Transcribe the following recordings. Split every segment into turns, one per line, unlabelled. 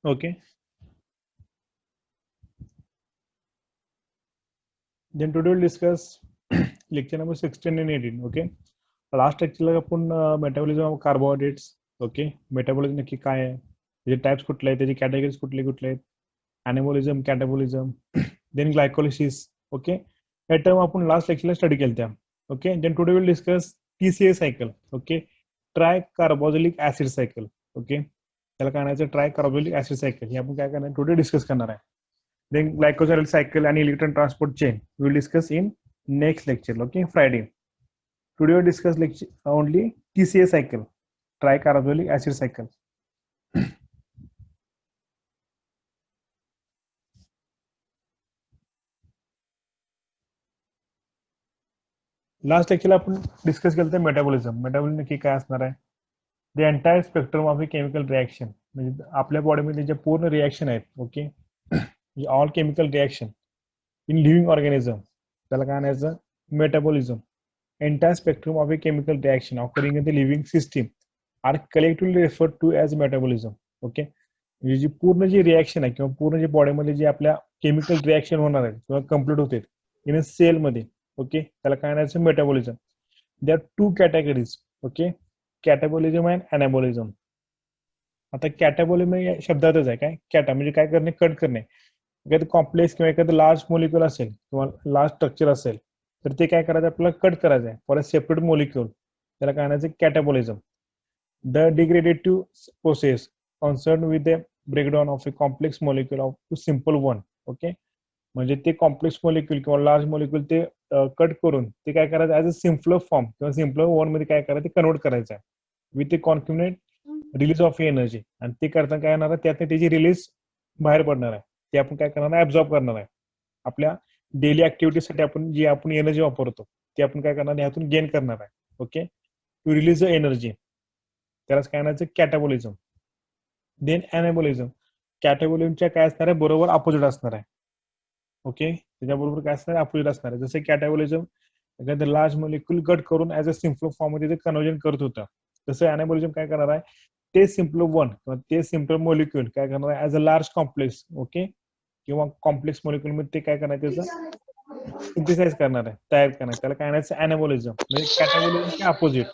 Okay. Then today we'll discuss lecture number 16 and 18. Okay. Last lecture आपण metabolism of carbohydrates. Okay. Metabolism नक्की काय आहे, त्याचे types कुठले आहेत, त्याची कॅटेगरीज कुठले कुठले आहेत, anabolism, catabolism, then glycolysis. Okay. या टर्म आपण लास्ट लेक्चरला स्टडी केल्या. Okay. Then today will discuss TCA cycle. Okay. Tricarboxylic acid cycle. Okay. त्याला काय म्हणायचं, ट्राय कार्बोझिलिक ऍसिड सायकल. हे आपण काय करणार टुडे डिस्कस करणार आहे. Then glycosyl cycle and electron transport chain we will discuss in next lecture. Okay, Friday. Today we discuss lecture only TCA cycle, tricarbonylic acid cycle. Last लेक्चरला आपण discuss केलं तर मेटाबॉलिझम. मेटाबॉलिझम नक्की काय असणार आहे, the entire spectrum of a chemical reaction. म्हणजे आपल्या बॉडीमध्ये जे पूर्ण रिएक्शन आहेत. Okay. All chemical reaction in living organism, त्याला काय म्हणायचं, metabolism. Entire spectrum of a chemical reaction occurring in the living system are collectively referred to as metabolism. Okay. म्हणजे जी पूर्ण जी रिॲक्शन आहे किंवा पूर्ण जे बॉडीमध्ये जे आपल्या केमिकल रिॲक्शन होणार आहे किंवा कम्प्लीट होते इन अ सेलमध्ये. ओके. त्याला काय म्हणायचं, metabolism. They are two categories. Okay. Catabolism and anabolism. आता कॅटाबॉलिझम या शब्दातच आहे काय, कॅटा म्हणजे काय करणे, कट करणे. एखादं कॉम्प्लेक्स किंवा एखादं लार्ज मोलिक्युल असेल किंवा लार्ज स्ट्रक्चर असेल तर ते काय करायचं, आपल्याला कट करायचं आहे फॉर अ सेपरेट मोलिक्युल. त्याला काय म्हणायचं, catabolism. The degradative process concern with the breakdown of a complex molecule of to simple one. Okay. म्हणजे ते कॉम्प्लेक्स मोलिक्युल किंवा लार्ज मोलिक्युल ते कट करून ते काय करायचं, ऍज अ सिम्पलर फॉर्म किंवा सिम्पलर वन मध्ये काय करायचं, ते कन्वर्ट करायचं आहे with a concomitant release of energy. आणि ते करताना काय येणार आहे, त्यातनं त्याची रिलीज बाहेर पडणार आहे. ते आपण काय करणार आहे, ऍब्झॉर्ब करणार आहे. आपल्या डेली ऍक्टिव्हिटीसाठी आपण जी आपण एनर्जी वापरतो ती आपण काय करणार, यातून गेन करणार आहे. Okay. To release the energy, त्यालाच काय म्हणायचं, कॅटाबॉलिझम. देन अनाबॉलिझम. कॅटाबॉलिझमच्या काय असणार आहे, बरोबर अपोजिट असणार आहे. ओके. त्याच्याबरोबर काय असणार, अपोजिट असणार आहे. जसे कॅटाबॉलिझम एखादं लार्ज मोलिक्युल कट करून ऍज अ सिम्पल फॉर्म मध्ये कन्वर्जन करत होतं, तसं अनाबॉलिझम काय करणार आहे, ते सिम्पल वन किंवा ते सिम्पल मोलिक्युल काय करणार आहे, as a large complex. Okay. किंवा कॉम्प्लेक्स मोलिक्युल मध्ये ते काय करणार, त्याचं सिंथेसाइज करणार आहे, तयार करणार. त्याला काय म्हणायचं, अनाबॉलिझम. म्हणजे कॅटाबॉलिझमच्या अपोजिट.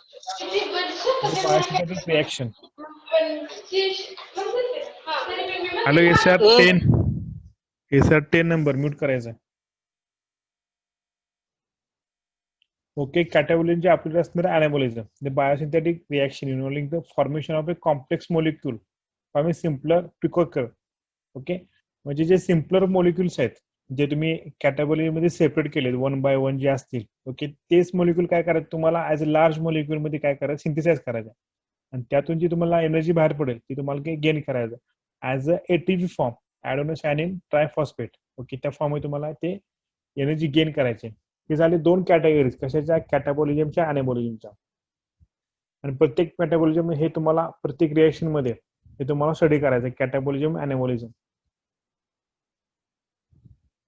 म्हणजे biosynthetic reaction. Hello SR 10. SR 10 number mute करायचा. ओके. कॅटाबॉलिझमचे अपोजिट असणार anabolism. The biosynthetic reaction involving the formation of a complex molecule from a simpler precursor. Okay. म्हणजे जे सिम्पलर मोलिक्युल्स आहेत जे तुम्ही कॅटेगरी मध्ये सेपरेट केले वन बाय वन जे असतील. ओके. तेच मोलिक्युल काय करायचं, तुम्हाला ऍज अ लार्ज मोलिक्युल मध्ये काय करायचं, सिंथेसाइज करायचं. आणि त्यातून जी तुम्हाला एनर्जी बाहेर पडेल ती तुम्हाला गेन करायचं as a ATP form, adenosine triphosphate. Okay. त्या फॉर्म मध्ये तुम्हाला ते एनर्जी गेन करायचे. हे झाले दोन कॅटेगरीज कशाच्या, कॅटाबॉलिझमच्या, अनाबॉलिझमच्या. आणि प्रत्येक मेटाबॉलिझम हे तुम्हाला प्रत्येक रिएक्शन मध्ये हे तुम्हाला स्टडी करायचं, कॅटाबॉलिझम, अनाबॉलिझम.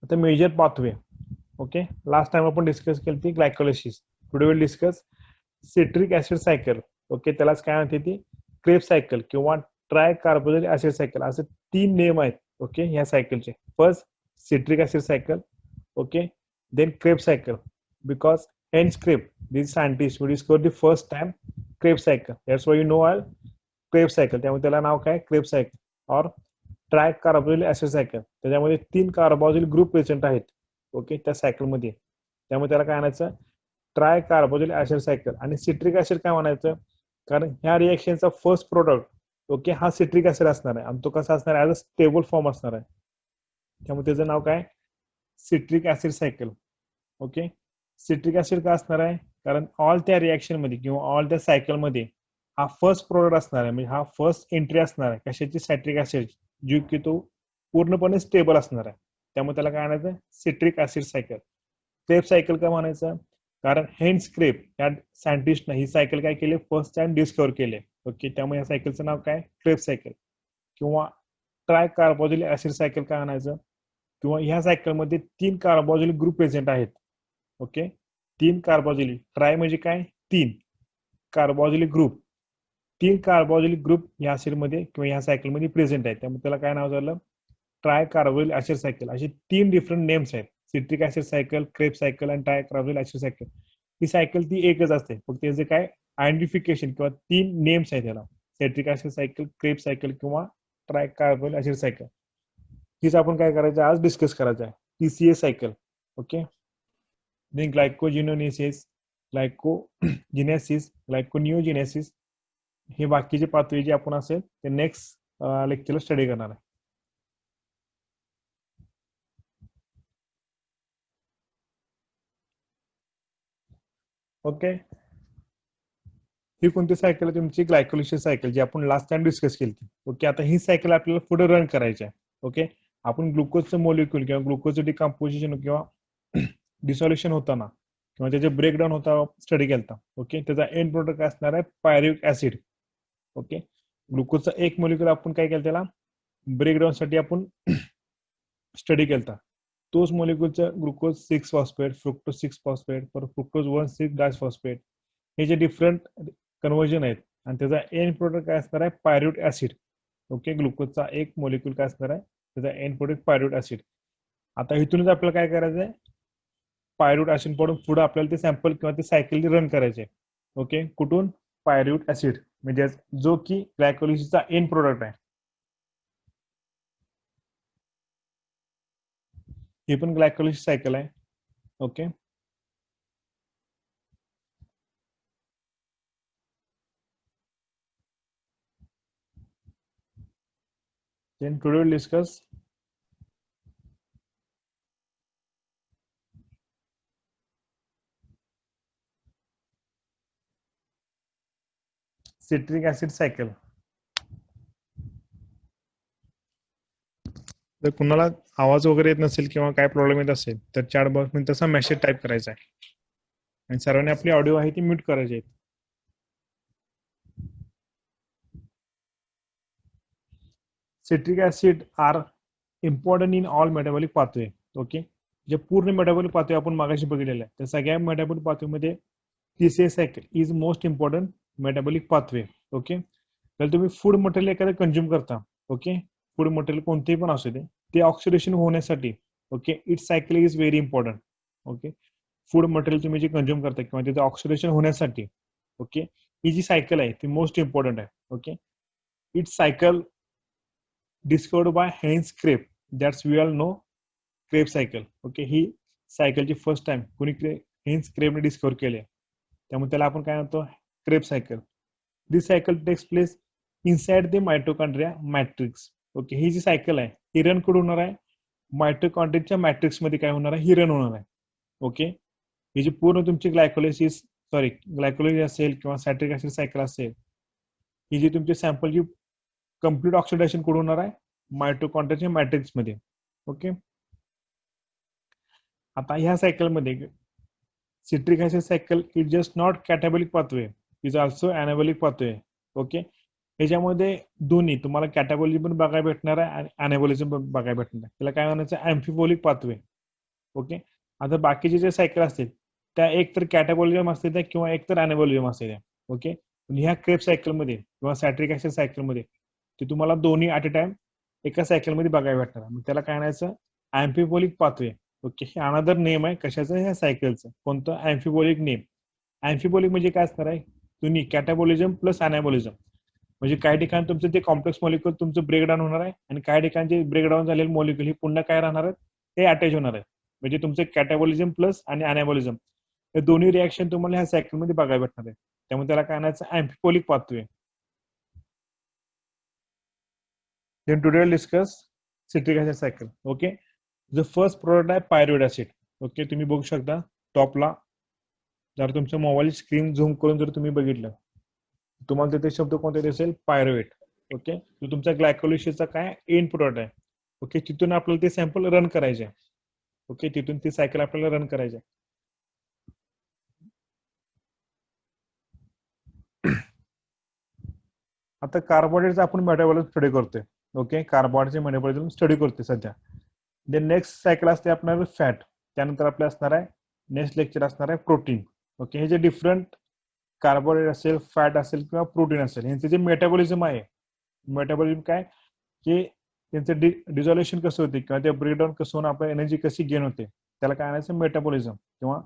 आता major pathway. Okay. Last time आपण डिस्कस केली ती glycolysis. Today will discuss citric acid cycle. Okay. त्यालाच काय म्हणते, ती क्रेब सायकल किंवा ट्राय कार्बोझिलिक ऍसिड सायकल, असे तीन नेम आहेत. ओके. ह्या सायकलचे. First citric acid cycle. Okay. Then Krebs cycle, because Hence Krebs, these scientists who discovered the first time Krebs cycle. That's why you know all Krebs cycle. त्यामुळे त्याला नाव काय, Krebs cycle और try कार्बोझिलिक acid cycle. त्याच्यामध्ये 3 कार्बोझिल group present आहेत. Okay. त्या cycle मध्ये. त्यामुळे त्याला काय म्हणायचं, ट्राय कार्बोझिलिक ऍसिड सायकल. आणि सिट्रिक ऍसिड काय म्हणायचं, कारण ह्या रिएक्शनचा फर्स्ट प्रोडक्ट ओके हा सिट्रिक ऍसिड असणार आहे. आणि तो कसा असणार आहे, ऍज अ स्टेबल फॉर्म असणार आहे. त्यामुळे त्याचं नाव काय, citric acid cycle. Okay. Citric acid का असणार आहे, कारण ऑल त्या रिएक्शन मध्ये किंवा ऑल त्या सायकल मध्ये हा फर्स्ट प्रोडक्ट असणार आहे. म्हणजे हा फर्स्ट एंट्री असणार आहे कशाची, सायट्रिक ऍसिड, जो की तो पूर्णपणे स्टेबल असणार आहे. त्यामुळे त्याला काय म्हणायचं, citric acid cycle. Krebs cycle का म्हणायचं, कारण हेन्स क्रेब या सायंटिस्टनं ही सायकल काय केली, फर्स्ट टाइम डिस्कव्हर केले. ओके. त्यामुळे या सायकलचं नाव काय, क्रेब सायकल. किंवा ट्राय कार्बोझिलिक ऍसिड सायकल काय म्हणायचं, किंवा ह्या सायकलमध्ये 3 कार्बोझिलिक ग्रुप प्रेझेंट आहेत. ओके. 3 कार्बोझिलिक. ट्राय म्हणजे काय, 3 कार्बोझिलिक ग्रुप. 3 कार्बोक्सिलिक ग्रुप या ऍसिडमध्ये किंवा या सायकलमध्ये प्रेझेंट आहेत, त्यामुळे त्याला काय नाव झालं, ट्राय कार्बोक्सिलिक ऍसिड सायकल. असे 3 डिफरंट नेम्स आहेत, citric acid cycle, Krebs cycle आणि ट्राय कार्बोक्सिलिक ऍसिड सायकल. ही सायकल ती एकच असते, फक्त त्याचे काय आयडेंटिफिकेशन किंवा 3 नेम्स आहेत त्याला, citric acid cycle, Krebs cycle किंवा ट्राय कार्बोक्सिलिक ऍसिड सायकल. हीच आपण काय करायचं आज डिस्कस करायचं आहे, TCA cycle. Okay, then glycogenolysis, glycogenesis, gluconeogenesis, हे बाकीचे पाथवे जे आपण असेल ते नेक्स्ट लेक्चरला स्टडी करणार आहे. ओके, ही कोणती सायकल आहे तुमची, ग्लायकोलिसिस सायकल, जी आपण लास्ट टाइम डिस्कस केली. ओके, आता ही सायकल आपल्याला पुढे रन करायची आहे. ओके, आपण ग्लुकोजचं मोलिक्युल किंवा ग्लुकोजचं डिकम्पोजिशन किंवा डिसॉल्युशन होताना किंवा त्याचे ब्रेकडाऊन होता स्टडी केला. ओके, त्याचा एंड प्रोडक्ट असणार आहे पायरुविक ऍसिड. ओके, ग्लुकोजचा एक मोलिक्युल आपण काय केलं, त्याला ब्रेकडाऊन साठी आपण स्टडी केला. तोच मोलिक्युलचा ग्लुकोज 6 फॉस्फेट, फ्रुक्टोज 6 फॉस्फेट, पर फ्रुक्टोज 1,6 डायफॉस्फेट, हे जे डिफरंट कन्वर्जन आहेत आणि त्याचा एंड प्रोडक्ट काय असणार आहे, पायरुविक ऍसिड. ओके, ग्लुकोजचा एक मोलिक्युल काय असणार आहे, त्याचा एंड प्रोडक्ट पायरुविक ऍसिड. आता इथूनच आपल्याला काय करायचं आहे, पायरुविक ऍसिड पडून पुढे आपल्याला ते सॅम्पल किंवा ते सायकल रन करायचे. ओके, कुठून, पायरुविक ऍसिड, म्हणजे जो की ग्लायकोलिसिसचा एंड प्रोडक्ट आहे. ही पण ग्लायकोलिसिस सायकल आहे. Okay, then today we'll discuss citric acid cycle. जर कुणाला आवाज वगैरे येत नसेल किंवा काय प्रॉब्लेम येत असेल तर चॅट बॉक्स मध्ये तसा मेसेज टाईप करायचा आहे आणि सर्वांनी आपली ऑडिओ आहे ती म्यूट करायची आहे. Citric acid are important in all metabolic pathway. Okay, जे पूर्ण मेटाबॉलिक पाथवे आपण मागाशी बघितलेलं आहे त्या सगळ्या मेटाबॉलिक पाथवेमध्ये TCA cycle is most important metabolic pathway. Okay, तर तुम्ही फूड मटेरियल एखादं कंझ्युम करता. ओके, फूड मटेरियल कोणतेही पण असू दे, ते ऑक्सिडेशन होण्यासाठी, okay, it cycle is very important. Okay, food material तुम्ही जे कंझ्युम करता किंवा त्याचं ऑक्सिडेशन होण्यासाठी, ओके, ही जी सायकल आहे ती मोस्ट इम्पॉर्टंट आहे. Okay, it cycle discovered by Hans Krebs, that's we all know Krebs cycle. Okay, ही सायकलची फर्स्ट टाइम कोणी हेन्स क्रेबने डिस्कवर केले, त्यामुळे त्याला आपण काय म्हणतो, Krebs cycle. This cycle takes place inside the mitochondria matrix. Okay, ही जी सायकल आहे ही रन कुठे होणार आहे, मायटोकॉन्ड्रियाच्या मॅट्रिक्स मध्ये काय होणार आहे, ही रन होणार आहे. ओके, ही जी पूर्ण तुमची ग्लायकोलिसिस असेल किंवा सायट्रिक ऍसिड सायकल असेल, ही जी तुमची सॅम्पलची कम्प्लीट ऑक्सिडेशन कुठे होणार आहे, मायटोकॉन्ड्रियाच्या मॅट्रिक्स मध्ये. ओके, आता ह्या सायकलमध्ये citric acid cycle is just not catabolic pathway, is also anabolic pathway. Okay, ह्याच्यामध्ये दोन्ही तुम्हाला कॅटाबॉलिझम पण बघायला भेटणार आहे आणि अॅनाबॉलिझम पण बघायला भेटणार आहे. त्याला काय म्हणायचं, अॅम्फिबॉलिक पाथवे. ओके, आता बाकीचे जे सायकल असतील त्या एक तर कॅटाबॉलिझम असते त्या किंवा एक तर अॅनाबॉलिझम असते त्या. ओके, ह्या क्रेब सायकलमध्ये किंवा सायट्रिक ऍसिड सायकलमध्ये ते तुम्हाला दोन्ही ऍट अ टाइम एका सायकलमध्ये बघायला भेटणार. मग त्याला काय म्हणायचं, अॅम्फिबॉलिक पाथवे. ओके, हे अनदर नेम आहे कशाचं, ह्या सायकलचं. कोणतं, अॅम्फिबॉलिक नेम. अॅम्फिबॉलिक म्हणजे काय असणार आहे, तुम्ही कॅटाबॉलिझम प्लस अॅनाबॉलिझम, म्हणजे काही ठिकाणी तुमचं ते कॉम्प्लेक्स मॉलिक्युल तुमचं ब्रेकडाऊन होणार आहे आणि काही ठिकाणी ब्रेकडाऊन झालेले मॉलिक्युल हे पुन्हा काय राहणार आहेत, ते अटॅच होणार आहे. म्हणजे तुमचं कॅटाबॉलिझम प्लस आणि अॅनाबॉलिझम हे दोन्ही रिॲक्शन तुम्हाला ह्या सायकलमध्ये बघायला भेटणार आहे. त्यामुळे त्याला काय म्हणायचं, अॅम्फिबॉलिक pathway. Then today we'll discuss citric acid cycle. Okay, the first product आहे पायरुवेट ऍसिड. ओके, तुम्ही बघू शकता टॉपला, जर तुमच्या मोबाईल स्क्रीन झूम करून जर तुम्ही बघितलं तुम्हाला तिथे शब्द कोणते दिसेल, पायरुवेट. ओके, तो तुमचा ग्लायकोलिसिसचा काय एंड प्रोडक्ट आहे. ओके, तिथून आपल्याला ते सॅम्पल रन करायचे आहे. ओके, तिथून ती सायकल आपल्याला रन करायची आहे. आता कार्बोहायड्रेटचा आपण मेटाबॉलिझम स्टडी करतोय. ओके, कार्बोहायड्रेटचे मेटाबॉलिझम स्टडी करतोय सध्या. देन नेक्स्ट सायकल असते आपल्याला फॅट, त्यानंतर आपल्या असणार आहे नेक्स्ट लेक्चर असणार आहे प्रोटीन. ओके, हे जे डिफरंट कार्बोहायड्रेट असेल, फॅट असेल किंवा प्रोटीन असेल, यांचे जे मेटाबॉलिझम आहे, मेटाबॉलिझम काय की त्यांचं डिझॉल्युशन कसं होते किंवा ते ब्रेकडाऊन कसं होऊन आपल्याला एनर्जी कशी गेन होते, त्याला काय म्हणायचं मेटाबॉलिझम किंवा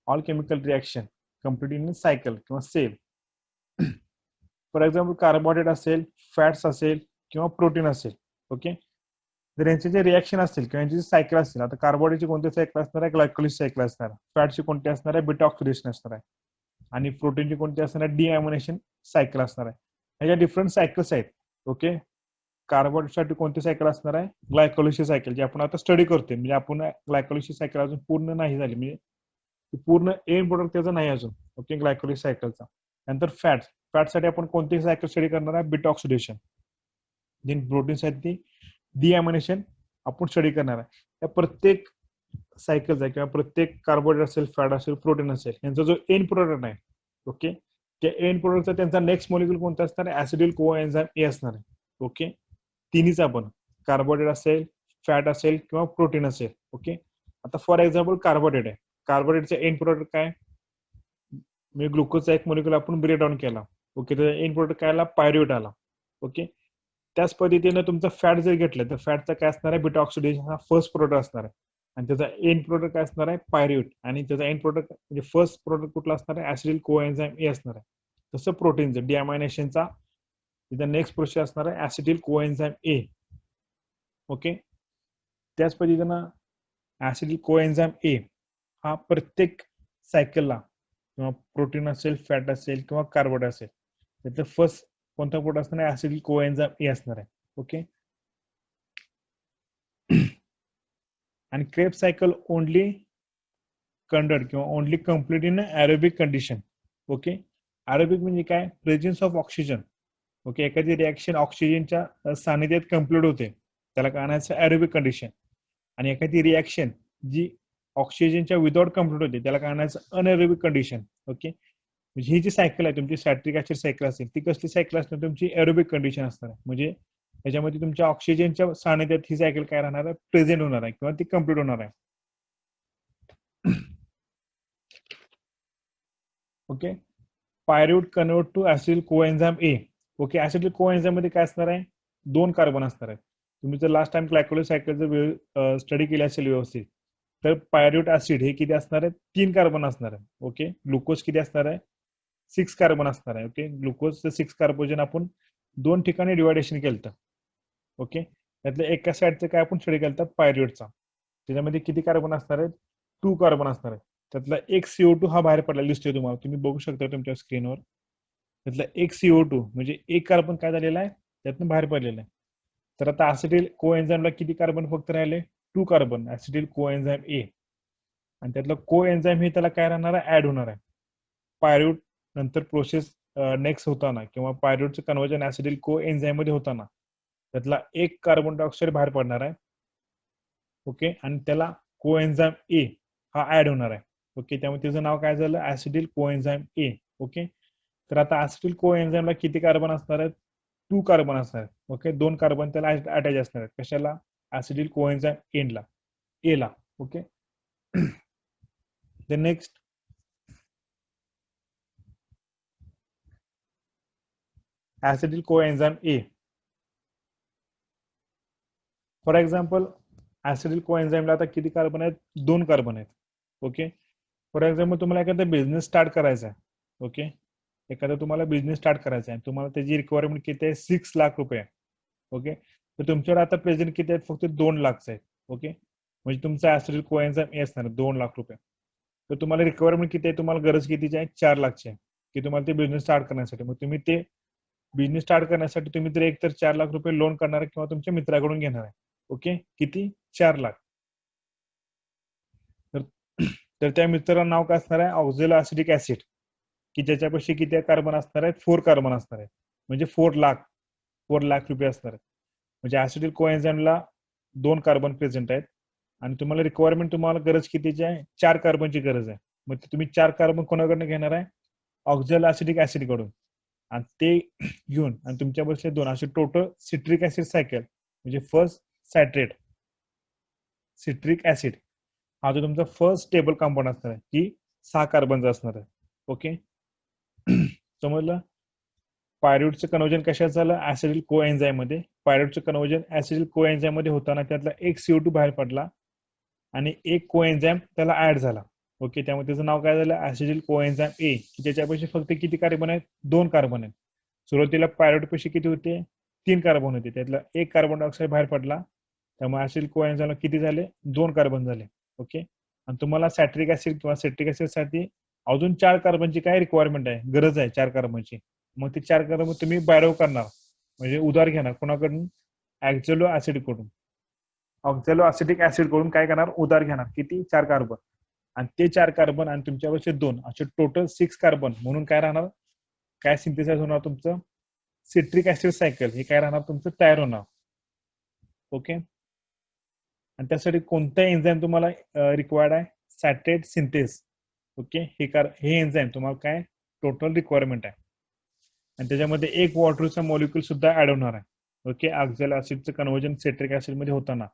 all chemical reaction complete in cycle किंवा सेल. फॉर एक्झाम्पल कार्बोहायड्रेट असेल, फॅट्स असेल किंवा प्रोटीन असेल, ओके. जर यांचे जे रिॲक्शन असतील किंवा यांची सायकल असतील, आता कार्बोहायड्रेटची कोणती सायकल असणार आहे, ग्लायकोलिसिस सायकल असणार आहे, फॅटची कोणती असणार आहे, बीटा ऑक्सिडेशन असणार आहे, आणि प्रोटीनची कोणती असणार आहे, डिॲमिनेशन सायकल असणार आहे. ह्याच्या डिफरंट सायकल्स आहेत, ओके. कार्बोहायड्रेटसाठी कोणती सायकल असणार आहे, ग्लायकोलिसिस सायकल, जी आपण आता स्टडी करतोय, म्हणजे आपण ग्लायकोलिसिस सायकल अजून पूर्ण नाही झाली, म्हणजे पूर्ण एंड प्रोडक्ट त्याचा नाही अजून, ओके, ग्लायकोलिसिस सायकलचा. नंतर फॅटसाठी आपण कोणती सायकल स्टडी करणार आहे, बीटा ऑक्सिडेशन. देन प्रोटीनसाठी डिॲमिनेशन आपण स्टडी करणार आहे. या प्रत्येक सायकलचा किंवा प्रत्येक कार्बोहायड्रेट असेल, फॅट असेल, प्रोटीन असेल, यांचा जो एंड प्रोडक्ट आहे, ओके, त्या एंड प्रोडक्टचा त्यांचा नेक्स्ट मॉलिक्यूल कोणता असणार आहे, ऍसिडिल कोएन्झाइम ए असणार आहे, ओके. तिन्हीचा पण कार्बोहायड्रेट असेल, फॅट असेल किंवा प्रोटीन असेल, ओके. आता फॉर एक्झाम्पल कार्बोहायड्रेट आहे, कार्बोहायड्रेटचा एंड प्रोडक्ट काय, म्हणजे ग्लुकोजचा एक मॉलिक्यूल आपण ब्रेकडाऊन केला, ओके, त्याचा एंड प्रोडक्ट काय आला, पायरुवेट आला, ओके. त्याच पद्धतीने तुमचा फॅट जर घेतलं तर फॅटचा काय असणार आहे, बीटा ऑक्सिडेशन हा फर्स्ट प्रोडक्ट असणार आहे, आणि त्याचा एंड प्रोडक्ट काय असणार आहे, पायरुवेट, आणि त्याचा एंड प्रोडक्ट म्हणजे फर्स्ट प्रोडक्ट कुठला असणार आहे, ऍसिडिल कोएन्झाइम ए असणार आहे. तसं प्रोटीनचं डिॲमायनेशनचा नेक्स्ट प्रोसेस असणार आहे ऍसिडिल कोएन्झाइम ए, ओके. त्याच पद्धतीनं ऍसिडिल कोएन्झाइम ए हा प्रत्येक सायकलला किंवा प्रोटीन असेल, फॅट असेल किंवा कार्बोहायड्रेट असेल, त्याचं फर्स्ट कोणता प्रोडक्ट असणार आहे, ऍसिडिल कोएन्झाइम ए असणार आहे, ओके. आणि क्रेब्स सायकल ओनली कंडक्ट किंवा only complete in aerobic condition, okay. Aerobic म्हणजे काय, प्रेझेन्स ऑफ ऑक्सिजन, ओके. एखादी रिॲक्शन ऑक्सिजनच्या सानिध्यात कम्प्लीट होते, त्याला काय म्हणायचं ॲरोबिक कंडिशन. आणि एखादी रिॲक्शन जी ऑक्सिजनच्या विदाउट कम्प्लीट होते, त्याला काय म्हणायचं अनएरोबिक कंडिशन, ओके. म्हणजे ही जी सायकल आहे तुमची सॅट्रिक ऍसिड सायकल असेल, ती कसली सायकल असणार, तुमची एरोबिक कंडिशन असणार आहे, म्हणजे त्याच्यामध्ये तुमच्या ऑक्सिजनच्या सानिध्यात ही सायकल काय राहणार आहे, प्रेझेंट होणार आहे किंवा ती कम्प्लीट होणार आहे, okay. Pyruvate convert to acetyl coenzyme A, okay. Acetyl coenzyme मध्ये काय असणार आहे, 2 कार्बन असणार आहे. तुम्ही जर लास्ट टाइम ग्लायकोलिसिस सायकल जर स्टडी केली असेल व्यवस्थित, तर पायरुवेट ऍसिड हे किती असणार आहे, 3 कार्बन असणार आहे, ओके. ग्लुकोज किती असणार आहे, 6 कार्बन असणार आहे, ओके. ग्लुकोजचं 6 कार्बोजन आपण 2 ठिकाणी डिवायडेशन केलं, ओके. त्यातलं एका साईडचं काय आपण स्टडी केलं पायरुवेटचा, त्याच्यामध्ये किती कार्बन असणार आहेत, 2 कार्बन असणार आहे. त्यातला एक CO2 हा बाहेर पडलेला दिसतोय तुम्हाला, तुम्ही बघू शकता तुमच्या स्क्रीनवर. त्यातला एक CO2 म्हणजे एक कार्बन काय झालेला आहे, त्यातून बाहेर पडलेला आहे. तर आता ऍसिडिल कोएन्झाइमला किती कार्बन फक्त राहिले, 2 कार्बन, ऍसिडिल कोएन्झाइम ए. आणि त्यातलं कोएन्झाइम हे त्याला काय राहणार आहे, ऍड होणार आहे. पायरुवेट नंतर प्रोसेस नेक्स्ट होताना किंवा पायरुवेटचं कन्व्हर्जन ऍसिडिल कोएन्झाइम मध्ये होताना त्यातला एक कार्बन डायऑक्साईड बाहेर पडणार आहे, ओके. आणि त्याला कोएन्झाइम ए हा ऍड होणार आहे, ओके. त्यामुळे त्याचं नाव काय झालं, ऍसिडिल कोएन्झाइम ए, ओके. तर आता ऍसिडिल कोएन्झाइमला किती कार्बन असणार आहेत, 2 कार्बन असणार आहेत, ओके. 2 कार्बन त्याला अटॅच असणार आहेत, कशाला, ऍसिडिल कोएन्झाइम एंडला, एला, okay. The next acetyl coenzyme A. For example acetyl कोएन्झाइमला आता किती कार्बन आहेत, 2 कार्बन आहेत, ओके. फॉर एक्झाम्पल तुम्हाला एखादा बिझनेस स्टार्ट करायचा आहे, ओके. एखादा तुम्हाला बिझनेस स्टार्ट करायचा आहे, तुम्हाला त्याची रिक्वायरमेंट किती आहे, 6 लाख रुपये, ओके. तर तुमच्याकडे आता प्रेझेंट किती आहेत, फक्त 2 लाख आहेत, ओके. म्हणजे तुमचा ऍसिडिल कोएन्झाइम ए असणार 2 लाख रुपये. तर तुम्हाला रिक्वायरमेंट किती आहे, तुम्हाला गरज कितीची आहे, 4 लाखची आहे, की तुम्हाला ते बिझनेस स्टार्ट करण्यासाठी. मग तुम्ही ते बिझनेस स्टार्ट करण्यासाठी तुम्ही तर एकतर 4 लाख रुपये लोन करणार आहे किंवा तुमच्या मित्राकडून घेणार आहे, ओके. किती, 4 लाख. तर त्या मित्राचं नाव काय असणार आहे, ऑक्झॅलो ऍसिटिक ऍसिड, की ज्याच्यापाशी किती कार्बन असणार आहेत, 4 कार्बन असणार आहेत, म्हणजे 4 लाख रुपये असणार आहेत. म्हणजे ऍसिडिल कोएन्झाइमला 2 कार्बन प्रेझेंट आहेत आणि तुम्हाला रिक्वायरमेंट, तुम्हाला गरज कितीची आहे, 4 कार्बनची गरज आहे. मग तुम्ही 4 कार्बन कोणाकडनं घेणार आहे, ऑक्झॅलो ऍसिटिक ऍसिड कडून, आणि ते घेऊन आणि तुमच्या बसले 2 असे टोटल सिट्रिक ऍसिड सायकल, म्हणजे फर्स्ट सायट्रेट सिट्रिक ऍसिड हा जो तुमचा फर्स्ट स्टेबल कंपाऊंड असणार आहे, की 6 कार्बनचा असणार आहे, ओके. समजलं. पायरुवेटचं कन्वर्जन कशात झालं, ऍसिडिल को एन्झाईम मध्ये. पायरुवेटचं कन्वर्जन ऍसिडिल को एन्झाईम मध्ये होताना त्यातला एक CO2 बाहेर पडला आणि एक को एन्झाईम त्याला ऍड झाला. ओके, त्यामुळे त्याचं नाव काय झालं, ऍसिडिल को एन्झाईम ए. ज्याच्यापाशी फक्त किती कार्बन आहेत, 2 कार्बन आहेत. सुरुवातीला पायरुवेट पाशी किती होते, 3 कार्बन होते, त्यातला एक कार्बन डायऑक्साईड बाहेर पडला. त्यामुळे ऍसिडिल को एन्झाईमला किती झाले, 2 कार्बन झाले. ओके, आणि तुम्हाला सॅट्रिक ऍसिड किंवा सिट्रिक ऍसिड साठी अजून 4 कार्बनची काय रिक्वायरमेंट आहे, गरज आहे 4 कार्बनची. मग ते 4 कार्बन तुम्ही बायरो करणार, म्हणजे उधार घेणार कोणाकडून, ऑक्झॅलो ऍसिड कडून. ऑक्झॅलो ऍसिटिक ऍसिड कडून काय करणार, उधार घेणार. किती, 4 कार्बन. आणि ते 4 कार्बन आणि तुमच्यावरचे 2 असे टोटल 6 कार्बन म्हणून काय राहणार, काय सिंथेसाइज होणार तुमचं, सिट्रिक ऍसिड सायकल हे काय राहणार तुमचं, तयार होणार. ओके, आणि त्यासाठी कोणता एन्झाईम तुम्हाला रिक्वायर्ड आहे, सॅटेट सिंथेस. ओके, हे एन्झाईम तुम्हाला काय टोटल रिक्वायरमेंट आहे. आणि त्याच्यामध्ये एक वॉटरचा मॉलिक्यूल सुद्धा ऍड होणार आहे. ओके, ऑक्झॅलो ऍसिडचं कन्वर्जन सिट्रिक ऍसिड मध्ये होताना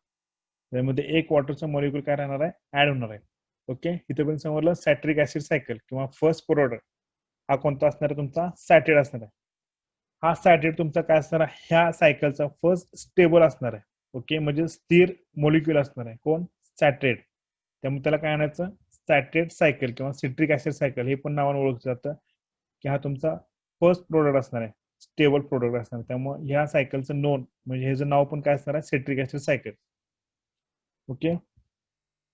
त्यामध्ये एक वॉटरचा मॉलिक्यूल काय राहणार आहे, ऍड होणार आहे. ओके, इथे पण समजलं सॅट्रिक ऍसिड सायकल किंवा फर्स्ट प्रोडक्ट हा कोणता असणार आहे, तुमचा सॅटेट असणार आहे. हा सॅटेट तुमचा काय असणार आहे, ह्या सायकलचा फर्स्ट स्टेबल असणार आहे. ओके, म्हणजे स्थिर मॉलिक्यूल असणार आहे कोण, सॅटेट. त्यामुळे त्याला काय आणायचं, सॅटेट सायकल किंवा सिट्रिक ऍसिड सायकल हे पण नावाने ओळखलं जातं, की हा तुमचा फर्स्ट प्रोडक्ट असणार आहे, स्टेबल प्रोडक्ट असणार. त्यामुळे ह्या सायकलचं नोन म्हणजे ह्याचं नाव पण काय असणार आहे, citric acid cycle. Okay,